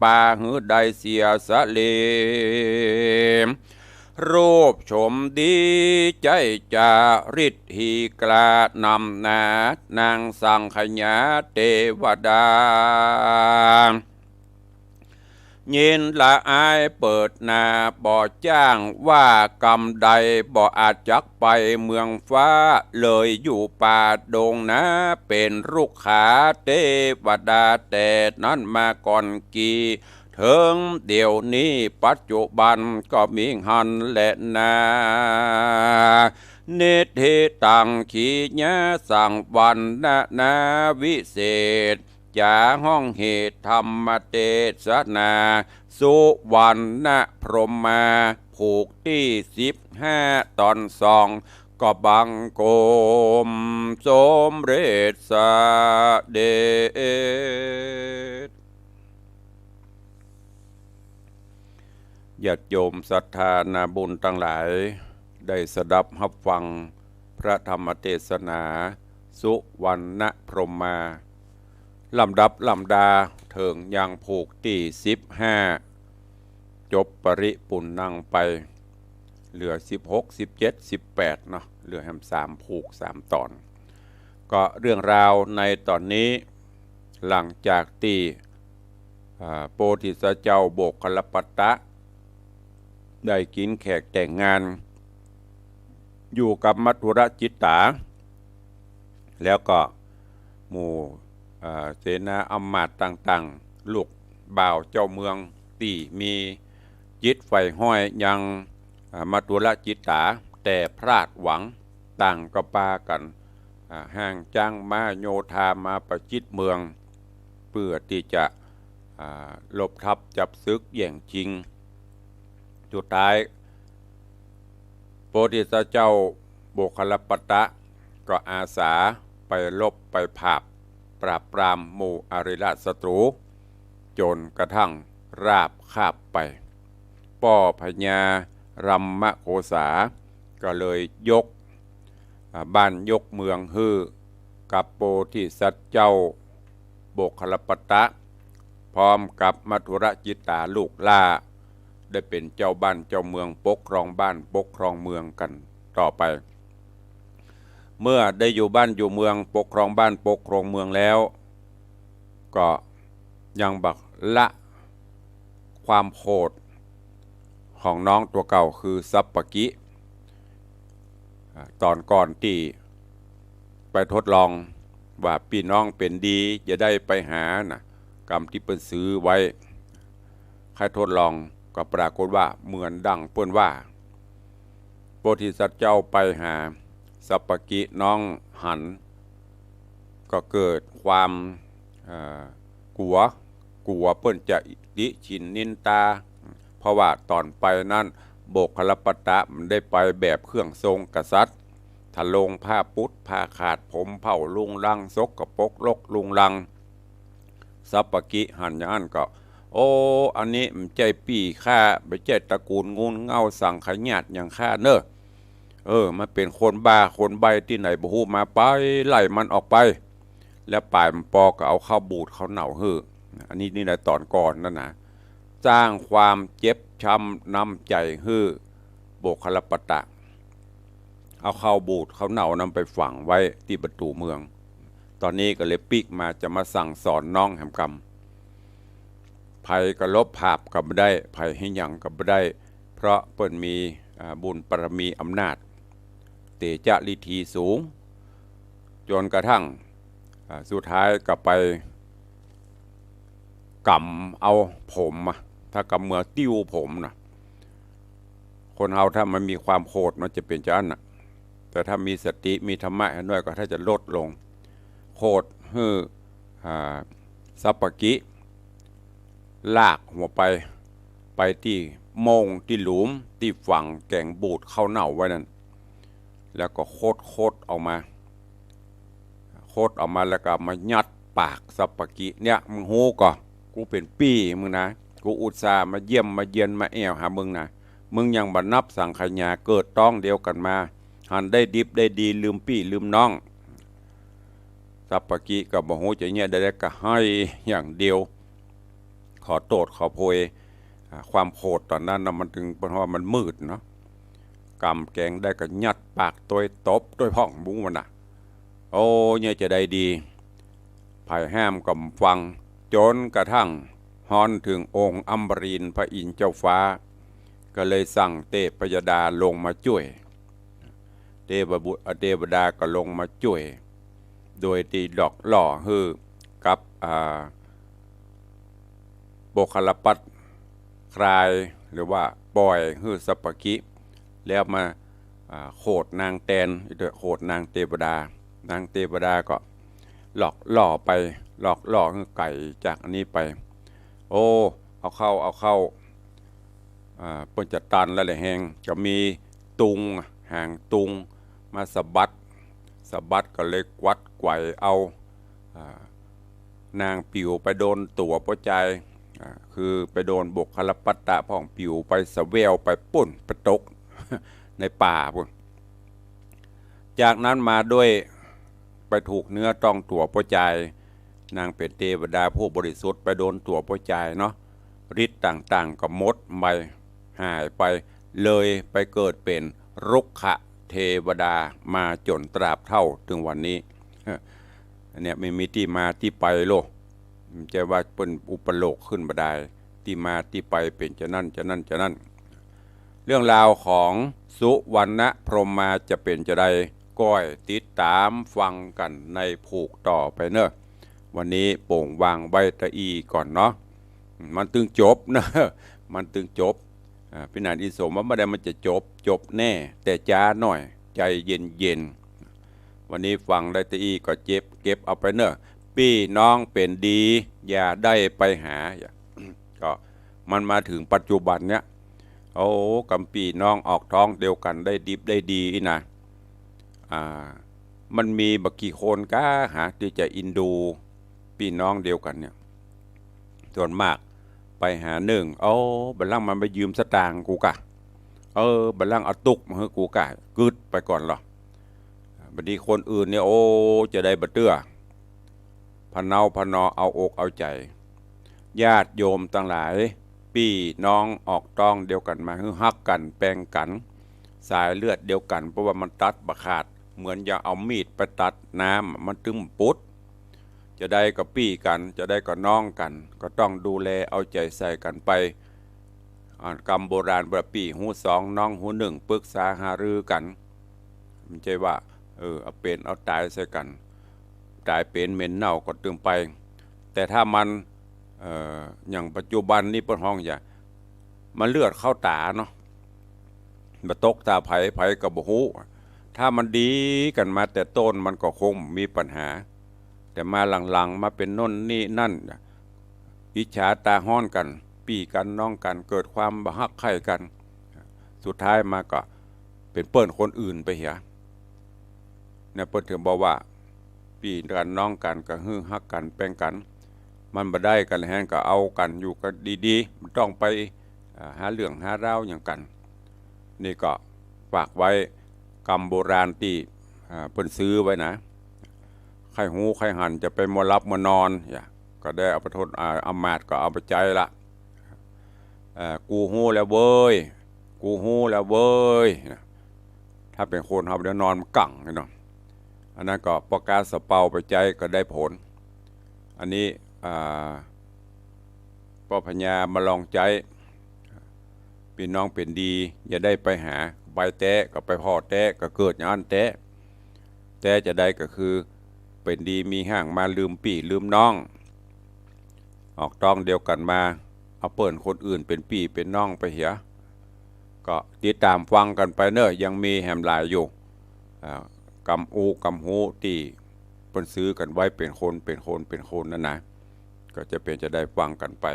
ปาหือได้เสียสะเลมรูปชมดีใจจาริดฮีกลานำนานางสังขยาเทวดายินละอายเปิดนาบ่จ้างว่ากรรมใดบ่อาจจักไปเมืองฟ้าเลยอยู่ป่าดงนะเป็นลูกขาเทวดาแต่นั้นมาก่อนกี่ถึงเดี๋ยวนี้ปัจจุบันก็มีหันและนาเนติตังขีญะสังวันนาวิเศษจาห้องเหตุธรรมเทศนาสุวรรณพรหมาผูกที่15 ตอน2ก็บังโกมสมเร็จสเด็จญาติโยมศรัทธานาบุญทั้งหลายได้สดับรับฟังพระธรรมเทศนาสุวรรณพรหมาลำดับลำดาเถิงยังผูกที่15จบปริปุณนังไปเหลือ16 17 18เนาะเหลือแฮม3ผูก3 ตอนก็เรื่องราวในตอนนี้หลังจากที่โพธิสัตว์เจ้าโบกขลปัตตะได้กินแขกแต่งงานอยู่กับมัทุรจิตตาแล้วก็หมู่เสนาอำมาตย์ต่างๆลูกบ่าวเจ้าเมืองตีมีจิตไฟห้อยยังมัทุรจิตตาแต่พลาดหวังต่างก็ปากันห่างจ้างมาโยธามาประชิดเมืองเพื่อที่จะลบทับจับศึกแย่งจริงสุดท้ายโพธิสัตว์เจ้าโบกขลปัตตะก็อาสาไปลบไปผาบปราบปรามหมู่อริราชศัตรูจนกระทั่งราบคาบไปป้อพญารัมมโคสาก็เลยยกบ้านยกเมืองฮือกับโพธิสัตว์เจ้าโบกขลปัตตะพร้อมกับมัทุรจิตตาลูกล่าได้เป็นเจ้าบ้านเจ้าเมืองปกครองบ้านปกครองเมืองกันต่อไปเมื่อได้อยู่บ้านอยู่เมืองปกครองบ้านปกครองเมืองแล้วก็ยังบักละความโหดของน้องตัวเก่าคือสัปปกิตอนก่อนที่ไปทดลองว่าพี่น้องเป็นดีจะได้ไปหานะกรรมที่เปิ้นซื้อไว้ใครทดลองก็ปรากฏว่าเหมือนดังเปิ้นว่าโพธิสัตว์เจ้าไปหาสัปปกิน้องหันก็เกิดความกลัวเปิ้นจะดิฉินนินตาเพราะว่าตอนไปนั้นโบกขลปัตตะมันได้ไปแบบเครื่องทรงกษัตริย์ทะลงผ้าปุดผ้าขาดผมเผาลุงลังซกกระปกลกลุงลังสัปปกิหันอย่างนั้นก็โอ้อันนี้มันใจปี่ข้าไม่ใจตระกูลงูเงาสั่งขญาติอย่างข้าเนอะ มันเป็นคนบ้าคนใบที่ไหนบ่ฮู้มาไปไล่มันออกไปแล้วป่ายมันปอก็เอาเข้าบูดเขาเหน่าอันนี้ในตอนก่อนนั่นนะสร้างความเจ็บช้ำน้ำใจโบกคลปตะเอาเข้าบูดเขาเหน่านำไปฝังไว้ที่ประตูเมืองตอนนี้ก็เลยปิกมาจะมาสั่งสอนน้องแหมกรรมภัยก็ลบภาพกับไม่ได้ภัยให้ยังกับไม่ได้เพราะเปิ้นมีบุญปรมีอำนาจเตจะลิธีสูงจนกระทั่งสุดท้ายก็ไปกำเอาผมถ้ากำเมือติ้วผมนะคนเราถ้ามันมีความโหดมันจะเป็นจันนะแต่ถ้ามีสติมีธรรมะด้วยก็ถ้าจะลดลงโหดสัปปกิลากหัวไปที่โมงที่หลุมที่ฝังแกงบูดเข้าเน่าไว้นั่นแล้วก็โคตรออกมาแล้วก็มายัดปากสัปปกิเนี่ยมึงโหก่อกูเป็นปี้มึงนะกูอุตส่าห์มาเยี่ยมมาเยียนมาแอวหามึงนะมึงยังบันับสังขยาเกิดต้องเดียวกันมาหันได้ดิบได้ดีลืมปี้ลืมน้องสัปปกิกับบ่โหจะเนี่ยได้ก็ให้อย่างเดียวขอโทษขอโพยความโหดตอนนั้นมันถึงเพราะว่ามันมืดเนาะกำแกงได้ก็ยัดปากตัวตบตัวพ่องบุ้งมันน่ะโอ้เนี่ยจะได้ดีภายห้ามกับฟังจนกระทั่งฮอนถึงองค์อัมบรีนพระอินทร์เจ้าฟ้าก็เลยสั่งเทพยดาลงมาช่วยเทวดาก็ลงมาช่วยโดยตีดอกหล่อกับโบคลปัตคลายหรือว่าปล่อยสัปปกิแล้วมาโขดนางแตนโขดนางเทวดก็หลอกล่อไปหลอกล่อไก่จากอันนี้ไปโอ้เอาเข้าเปิ้นจะตันแล้วแหละแหงก็มีตุงห่างตุงมาสะบัดก็เลยวัดไกวเอานางปิวไปโดนตัวป้อใจคือไปโดนบกคลปัตตะพ่องปิวไปสะเววไปปุ่นไปตกในป่าปุ่นจากนั้นมาด้วยไปถูกเนื้อต้องตัวป้อใจนางเป็นเทวดาผู้บริสุทธิ์ไปโดนตัวป้อใจเนาะฤทธิ์ต่างๆก็มดไปหายไปเลยไปเกิดเป็นรุกขะเทวดามาจนตราบเท่าถึงวันนี้เนี่ยไม่มีที่มาที่ไปโลกจะว่าเป็นอุปโลกขึ้นมาได้ที่มาที่ไปเป็นจะนั่นเรื่องราวของสุวรรณพรหมมาจะเป็นจะได้ก้อยติดตามฟังกันในผูกต่อไปเนอะวันนี้โป่งวางใบตะอีก่อนเนาะมันตึงจบนะมันตึงจบพี่นานอิสมว่าไม่ได้มันจะจบแน่แต่จ้าหน่อยใจเย็นวันนี้ฟังได้ตะอีก็เก็บเอาไปเนอะพี่น้องเป็นดีอย่าได้ไปหาก็มันมาถึงปัจจุบันเนี้ยโอ้กำปีน้องออกท้องเดียวกันได้ดิบได้ดีนะมันมีบักกี่คนก้าหาที่จะอินดูพี่น้องเดียวกันเนี่ยส่วนมากไปหาบัลลังมันไปยืมสตางค์กูกะบัลลังเอาตุกมาให้กูกะกึดไปก่อนหรอบัดนี้คนอื่นเนี่ยโอ้จะได้บัดเตื้อพนอเอาอกเอาใจญาติโยมทั้งหลายพี่น้องออกต้องเดียวกันมาฮักกันแปลงกันสายเลือดเดียวกันเพราะว่ามันตัดบะขาดเหมือนอย่าเอามีดไปตัดน้ำมันตึงปุ๊ดจะได้ก็พี่กันจะได้ก็น้องกันก็ต้องดูแลเอาใจใส่กันไปกรรมโบราณประปีหูสองน้องหูหนึ่งปรึกษาหารือกันไม่ใช่ว่าเอาเป็นเอาตายใส่กันตายเป็นเหม็นเน่าก็ตึงไปแต่ถ้ามันอย่างปัจจุบันนี้เป็นห้องอย่ามันเลือดเข้าตาเนาะมาตกตาไผ่กับบุหูถ้ามันดีกันมาแต่ต้นมันก็คงมีปัญหาแต่มาหลังๆมาเป็นน่นนี่นั่นอิจฉาตาห้อนกันปีกันน้องกันเกิดความบะฮักไข่กันสุดท้ายมาก็เป็นเปิ้นคนอื่นไปเหียเนี่ยเปิ้นถึงบอกว่าปีกันน้องกันก็ฮักกันแป้งกันมันบ่ได้กันแฮงก็เอากันอยู่กันดีๆมันต้องไปหาเรื่องหาราวอย่างกันนี่ก็ฝากไว้ กรรมโบราณที่เพิ่นซื้อไว้นะใครหูใครหันจะไปมัวรับมัวนอนก็ได้เอาไปทดอามาตย์ก็เอาไปใจละกูหูแล้วเว้ยกูหูแล้วเว้ยถ้าเป็นคนเขาเดี๋ยวนอนกั่งเนาะอันนั้นก็ประกาศสเปาไปใจก็ได้ผลอันนี้ป้อพญามาลองใจพี่น้องเป็นดีอย่าได้ไปหาใบแตะก็ไปพ่อแตะก็เกิดอย่างนั้นแตะจะได้ก็คือเป็นดีมีห่างมาลืมปี่ลืมน้องออกต้องเดียวกันมาเอาเปิ่นคนอื่นเป็นปี่เป็นน้องไปเหียก็ติดตามฟังกันไปเนอะยังมีแหมหลายอยู่กำหูที่เปิ้นซื้อกันไว้เป็นคนนั่นนะก็จะเป็นจะได้ฟังกันไป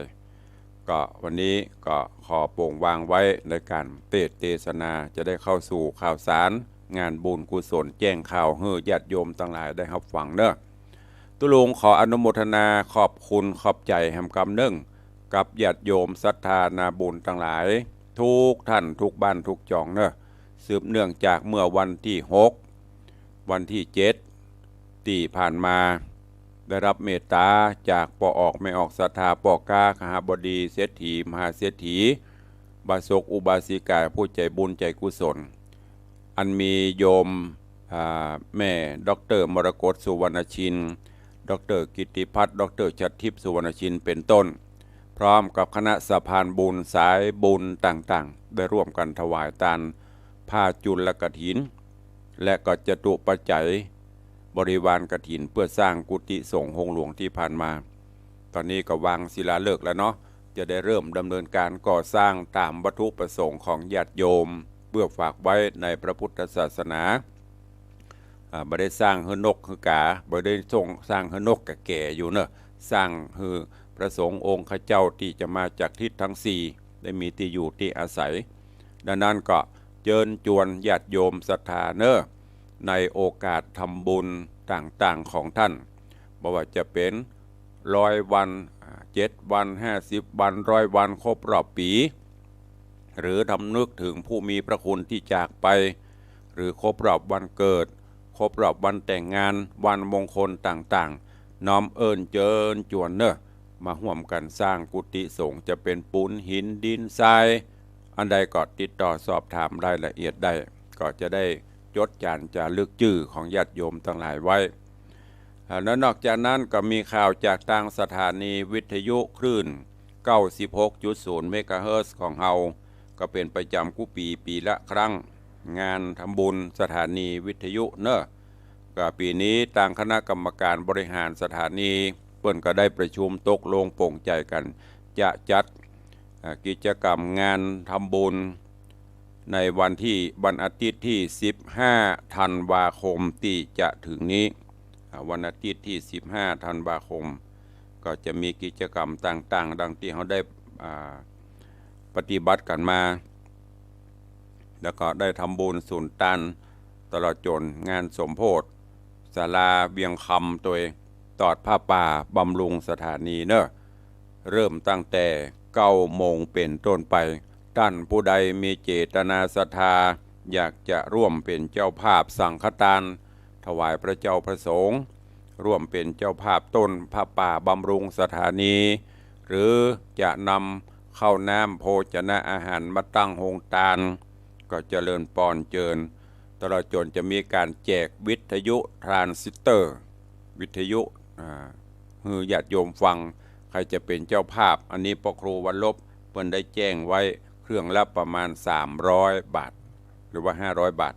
ก็วันนี้ก็ขอโปร่งวางไว้ในการเทศนาจะได้เข้าสู่ข่าวสารงานบุญกุศลแจ้งข่าวให้ญาติโยมทั้งหลายได้รับฟังเนอะตุลุงขออนุโมทนาขอบคุณขอบใจแห่งกำเนื่องกับญาติโยมศรัทธานาบุญทั้งหลายทุกท่านทุกบ้านทุกจองเนอะสืบเนื่องจากเมื่อวันที่6วันที่7ที่ผ่านมาได้รับเมตตาจากปอออกไม่ออกศรัทธาปอกาขหบดีเศรษฐีมหาเศรษฐีบาศกอุบาสิกาผู้ใจบุญใจกุศลอันมีโยมแม่ดร.มรกตสุวรรณชินดร.กิติพัฒน์ดร.ชัดทิพย์สุวรรณชินเป็นต้นพร้อมกับคณะสะพานบุญสายบุญต่างๆได้ร่วมกันถวายทานผ้าจุลกฐินและก็จตุปัจจัยบริวารกฐินเพื่อสร้างกุฏิสงฆ์องค์หลวงที่ผ่านมาตอนนี้ก็วางศิลาฤกษ์แล้วเนาะจะได้เริ่มดำเนินการก่อสร้างตามวัตถุประสงค์ของญาติโยมเพื่อฝากไว้ในพระพุทธศาสนาบ่ได้สร้างเฮือนกคือกาบ่ได้สร้างเฮือนกกะแก่อยู่เนอะสร้างคือพระสงฆ์องค์ข้าเจ้าที่จะมาจากทิศทั้ง4ได้มีที่อยู่ที่อาศัยดังนั้นก็เชิญชวนญาติโยมศรัทธาเนอะในโอกาสทำบุญต่างๆของท่านบ่ว่าจะเป็น100 วัน7 วัน50 วัน100 วันครบรอบปีหรือทำนึกถึงผู้มีพระคุณที่จากไปหรือครบรอบวันเกิดครบรอบวันแต่งงานวันมงคลต่างๆน้อมเอิญเจิญจวนเนอะมาร่วมกันสร้างกุฏิสงฆ์จะเป็นปูนหินดินทรายอันใดก็ติดต่อสอบถามรายละเอียดได้ก็จะได้จดจารึกชื่อของญาติโยมทั้งหลายไว้และนอกจากนั้นก็มีข่าวจากทางสถานีวิทยุคลื่น 96.0 เมกะเฮิรตซ์ของเฮาก็เป็นประจำปีละครั้งงานทำบุญสถานีวิทยุเนอะก็ปีนี้ทางคณะกรรมการบริหารสถานีเปิ้นก็ได้ประชุมตกลงโปร่งใจกันจะจัดกิจกรรมงานทำบุญในวันอาทิตย์ที่15ธันวาคมที่จะถึงนี้วันอาทิตย์ที่15ธันวาคมก็จะมีกิจกรรมต่างๆดังที่เขาได้ปฏิบัติกันมาแล้วก็ได้ทำบุญสุนตันตลอดจนงานสมโภชศาลาเบียงคำตัวตอดผ้าป่าบำรุงสถานีเนอะเริ่มตั้งแต่9 โมงเป็นต้นไปท่านผู้ใดมีเจตนาศรัทธาอยากจะร่วมเป็นเจ้าภาพสังฆทานถวายพระเจ้าพระสงฆ์ร่วมเป็นเจ้าภาพต้นผ้าป่าบำรุงสถานีหรือจะนำข้าวน้ำโภชนะอาหารมาตั้งโฮงทานก็เจริญปอนเจิญตลอดจนจะมีการแจกวิทยุทรานซิสเตอร์วิทยุให้ญาติโยมฟังใครจะเป็นเจ้าภาพอันนี้พระครูวันลบเพิ่นได้แจ้งไว้เครื่องละประมาณ300 บาทหรือว่า500 บาท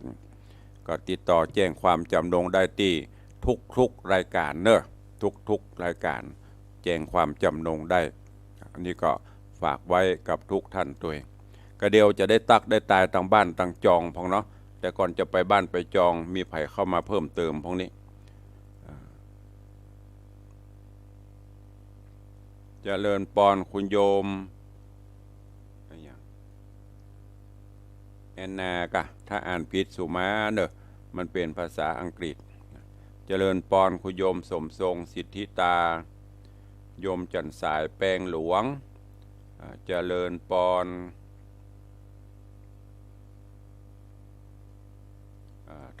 ก็ติดต่อแจ้งความจำนงได้ที่ทุกรายการเนอะทุกรายการแจ้งความจำนงได้อันนี้ก็ฝากไว้กับทุกท่านตัวเองก็เดียวจะได้ตักได้ตายต่างบ้านต่างจองพองเนาะแต่ก่อนจะไปบ้านไปจองมีไผเข้ามาเพิ่มเติมพองนี้เจริญปอนคุณโยมแอนนากะถ้าอ่านผิดสุมาเนอะมันเป็นภาษาอังกฤษเจริญปอนคุณโยมสมทรงสิทธิตาโยมจันสายแปลงหลวงเจริญปอน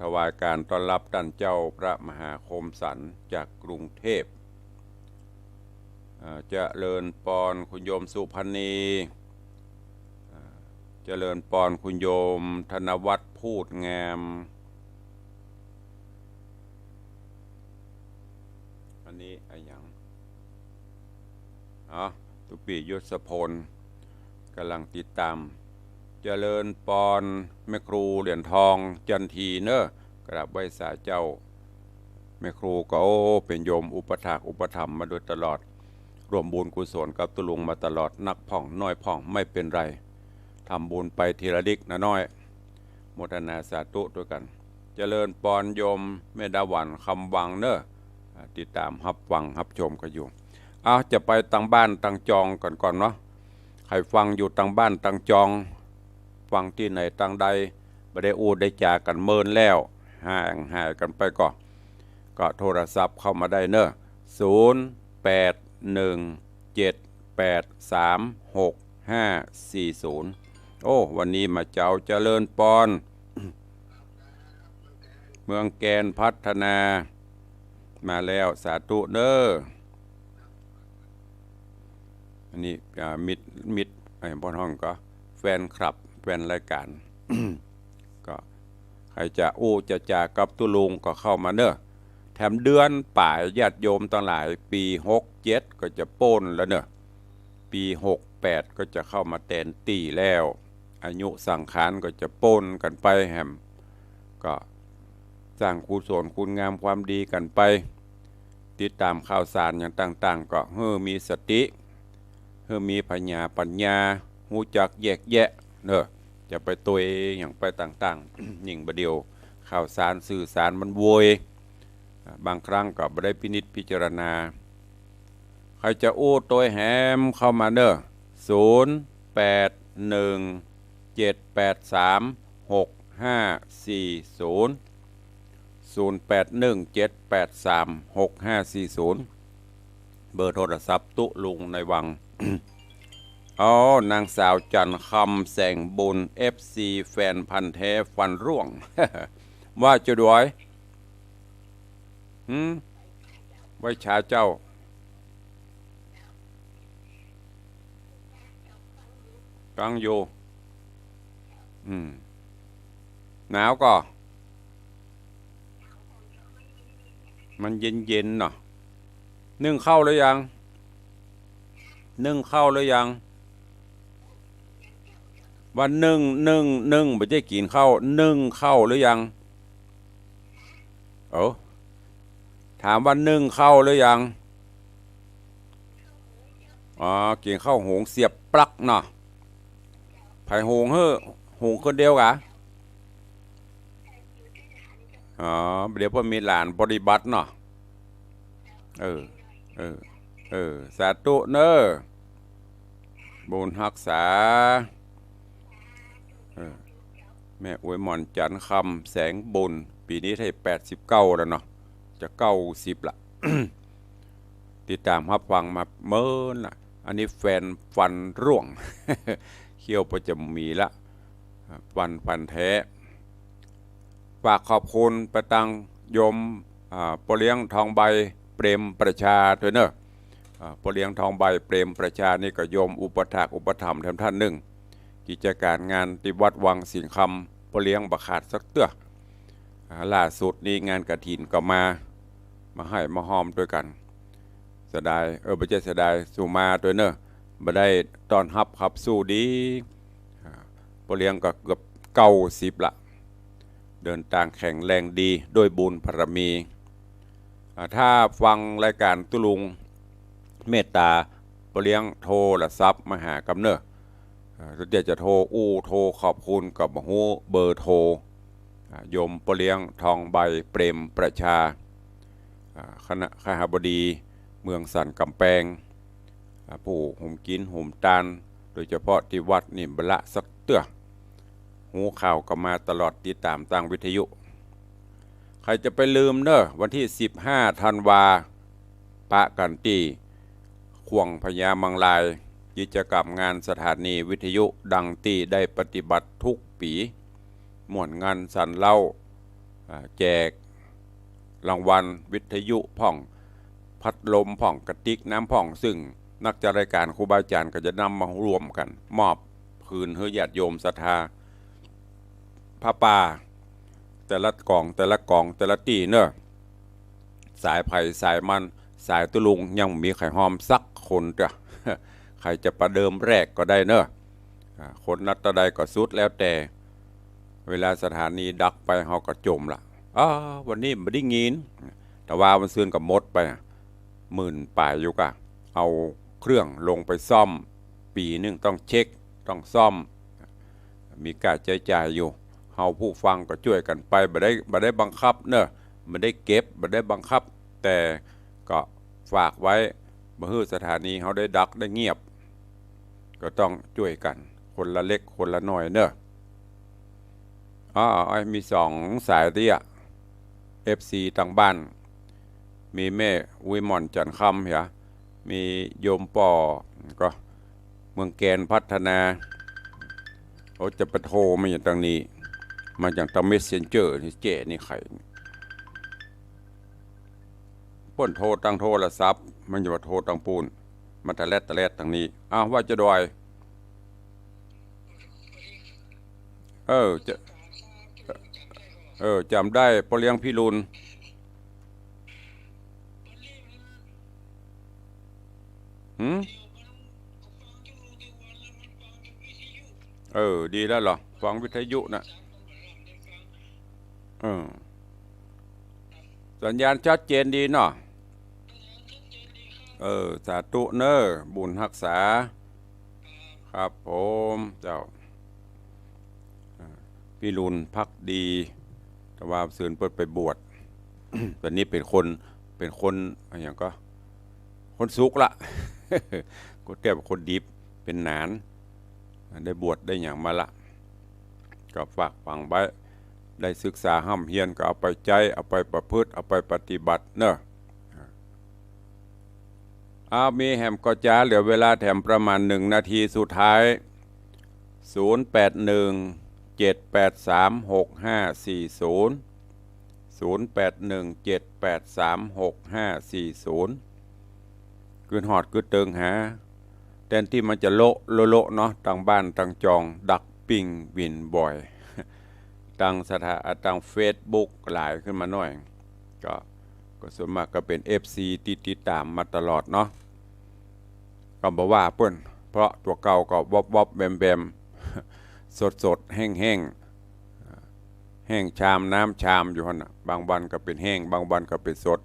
ถวายการต้อนรับท่านเจ้าพระมหาคมสันจากกรุงเทพเจริญปอนคุณโยมสุพรรณีเจริญปอนคุณโยมธนวัฒน์พูดงามอันนี้อะไรอย่างตุปียศพลกำลังติดตามเจริญปอนแม่ครูเหรียญทองจันทีเนอะกราบไหว้สาเจ้าแม่ครูก็เป็นโยมอุปถากอุปถัมภ์มาโดยตลอดร่วมบุญกุศลกับตุลุงมาตลอดนักพ่องน้อยพ่องไม่เป็นไรทำบุญไปทีละดิกนะน้อยโมทนาสาธุด้วยกันเจริญปอนโยมเมดาวันคำวังเนอะติดตามรับฟังรับชมกันอยู่จะไปตั้งบ้านตั้งจองก่อนเนาะใครฟังอยู่ตั้งบ้านตั้งจองฟังที่ไหนตั้งใดไม่ได้อูดได้จากันเมินแล้วห่างหายกันไปก็โทรศัพท์เข้ามาได้เนอะ0817836540วันนี้มาเจ้าเจริญปอนเมืองแกนพัฒนามาแล้วสาธุเนอะอันนี้มิดไอ้พ่อห้องก็แฟนคลับแฟนรายการ ก็ใครจะจะจากกับตุลุงก็เข้ามาเนอะแถมเดือนป่ายญาติโยมตั้งหลายปี67ก็จะโป้นแล้วเนอะปี68ก็จะเข้ามาแทนตีแล้วอายุสังขารก็จะโป้นกันไปแฮมก็สร้างกุศลคุณงามความดีกันไปติดตามข่าวสารอย่างต่างๆก็มีสติมีปัญญาหูจักแยกแยะเนอะจะไปตัวอย่างไปต่างๆ ยิ่งประเดียวข่าวสารสื่อสารมันโวยบางครั้งก็ไม่ได้พินิจพิจารณาใครจะตัวแหมเข้ามาเนอะ0817836540เบอร์โทรศัพท์ตุลุงในวัง นางสาวจันคำแสงบุญ FC แฟนพันธ์แท้ฟันร่วง ว่าจะด้วยไว้ชาเจ้าฟังอยู่หนาวก็มันเย็นเนาะนึ่งข้าวหรือยังวันนึ่งไม่ใช่กินข้าวนึ่งข้าวหรือยังถามว่านึ่งข้าวหรือยังกินข้าวหงเสียบปลั๊กเนาะไผ่หงหงคนเดียวกะเดี๋ยวพอมีหลานปฏิบัติเนาะสาธุเนอบุญรักษาแม่อวยหมอนจันคำแสงบุญปีนี้ให้89แล้วเนาะจะ90ละ ติดตามรับฟังมาเมินละอันนี้แฟนฟันร่วง เขี้ยวประจำมีละฟันแท้ฝากขอบคุณประตังโยมปเลี้ยงทองใบเปรมประชาด้วยเนอะปเลี้ยงทองใบเปรมประชานี่ก็โยมอุปถากอุปถัมภ์ท่านหนึ่งกิจการงานที่วัดวังสิงห์คำปเลี้ยงบักขาดสักเตื้อล่าสุดนี้งานกฐินก็มาให้มาหอมด้วยกันเสียดายไม่ใช่เสียดายสู่มาด้วยเนอะมาได้ตอนฮับขับสู้ดีปเลี้ยงก็เกือบ90ละเดินทางแข็งแรงดีด้วยบุญบารมีถ้าฟังรายการตุลุงเมตตาปเลี้ยงโทรศัพท์มาหากำเนิดเดี๋ยวจะโทรขอบคุณกับหูเบอร์โทรโยมปเลี้ยงทองใบเปรมประชาคณะข้าบดีเมืองสันกำแพงผู้ห่มกินห่มตานโดยเฉพาะที่วัดนี่บละสักเตื้อหูข่าวก็มาตลอดติดตามทางวิทยุใครจะไปลืมเนอะวันที่15 ธันวาปะกันตีขวงพญามังลายกิจกรรมงานสถานีวิทยุดังตีได้ปฏิบัติทุกปีม่วนงานสันเล่า แจกรางวัลวิทยุพ่องพัดลมพ่องกระติกน้ำพ่องซึ่งนักจัดรายการครูบาอาจารย์ก็จะนำมารวมกันมอบคืนให้ญาติโยมศรัทธาพระป่าแต่ละกองแต่ละตีเนอะสายไผ่สายมันสายตุลุงยังมีไข่หอมสักคนจ้ะใครจะประเดิมแรกก็ได้เนอะคนนัดตะใดก็สุดแล้วแต่เวลาสถานีดักไปเขาก็จมละวันนี้ไม่ได้ยินแต่ว่ามันซื้อกับมดไป10,000 ป่ายอยู่กะเอาเครื่องลงไปซ่อมปีนึงต้องเช็คต้องซ่อมมีการใช้จ่ายอยู่เฮาผู้ฟังก็ช่วยกันไปบ่ได้บังคับเนอะไม่ได้เก็บบ่ได้บังคับแต่ก็ฝากไว้บ่ให้สถานีเฮาได้ดักได้เงียบก็ต้องช่วยกันคนละเล็กคนละน้อยเนอะมี2 สายที่FC ต่างบ้านมีแม่วิมลจันทร์คำเหรอมีโยมป่อก็เมืองแกนพัฒนาเขาจะไปโทรมาอย่างตรงนี้มาจากทางเมสเซนเจอร์นี่นี่ไข่พ่นโทรตั้งโทรศัพท์มันจะมาโทรตั้งปูนมันตะแลดทางนี้ว่าจะดอยจำได้พอเลี้ยงพี่รุนดีแล้วเหรอฟังวิทยุนะสัญญาณชัดเจนดีเนาะสาธุเนอบุญรักษาครับผมเจ้าพี่รุนพักดีแต่ว่าเสื่อเปิดไปบวช ตอนนี้เป็นคนอย่างก็คนสุกละ ก็เทียบคนดิบเป็นหนานได้บวชได้อย่างมาละก็ฝากฟังไว้ได้ศึกษาห้ำเฮียนก็เอาไปใจเอาไปประพฤติเอาไปปฏิบัติเนอะมีแหมก็จ้าเหลือเวลาแถมประมาณ1 นาทีสุดท้าย0817836540 ขึ้นหอดขึ้นเติงหาแทนที่มันจะโละเนาะต่างบ้านต่างจองดักปิงวินบ่อยต่างต่างเฟซบุ๊กหลายขึ้นมาหน่อยก็ส่วนมากก็เป็น FC ติดตามมาตลอดเนาะก็บอกว่าเปิ้นเพราะตัวเก่าก็วอบแบมสดแห้งชามน้ำชามอยู่หั่นน่ะบางวันก็เป็นแห้งบางวันก็เป็นสด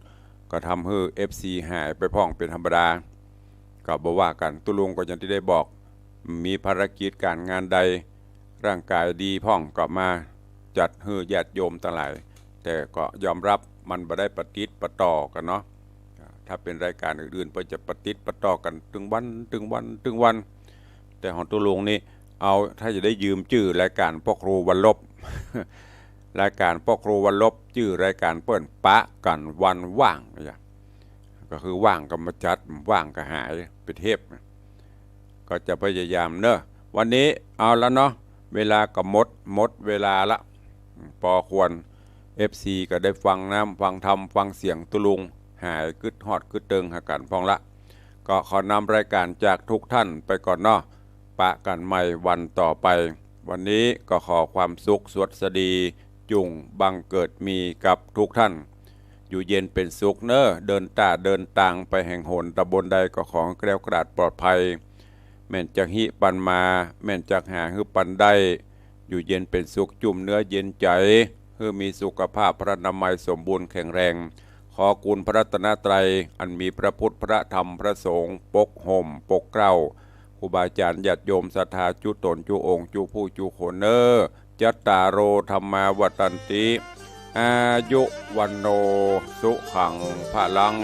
ก็ทำให้ FC หายไปพ้องเป็นธรรมดาก็บอกว่ากันตุลุงก็อย่างที่ได้บอกมีภารกิจการงานใดร่างกายดีพ้องก็มาจัดให้ญาติโยมทั้งหลายแต่ก็ยอมรับมันบ่ได้ปฏิติดประต่อกันเนาะถ้าเป็นรายการอื่นๆเพิ่นจะปฏิติดประต่อกันถึงวันแต่ของตุลุงนี่เอาถ้าจะได้ยืมชื่อรายการพ่อครูวันลบ รายการพ่อครูวันลบชื่อรายการเปิ้นปะกันวันว่างก็คือว่างก็มาจัดว่างก็หายไปเทพก็จะพยายามเนอะวันนี้เอาแล้วเนาะเวลาก็หมดเวลาละพอควร FC ก็ได้ฟังน้ำฟังธรรมฟังเสียงตุลุงหายกึดฮอดกึดเติงหากันพองละก็ขอนำรายการจากทุกท่านไปก่อนเนาะปะกันใหม่วันต่อไปวันนี้ก็ขอความสุขสวัสดีจุงบังเกิดมีกับทุกท่านอยู่เย็นเป็นสุขเนอะเดินต่างไปแห่งหนตะบนใดก็ขอแกล้วกราดปลอดภัยแม่นจากหิปันมาแม่นจากหาฮึปันได้อยู่เย็นเป็นสุขจุ่มเนื้อเย็นใจเพื่อมีสุขภาพพระนามัยสมบูรณ์แข็งแรงขอคุณพระรัตนตรัยอันมีพระพุทธพระธรรมพระสงฆ์ปกห่มปกเกล้าครูบาอาจารย์ญาติโยมศรัทธาจุตนจุองค์จุผู้จุโขเนอจัตตาโรธรรมาวัตันติอายุวันโนสุขังพลัง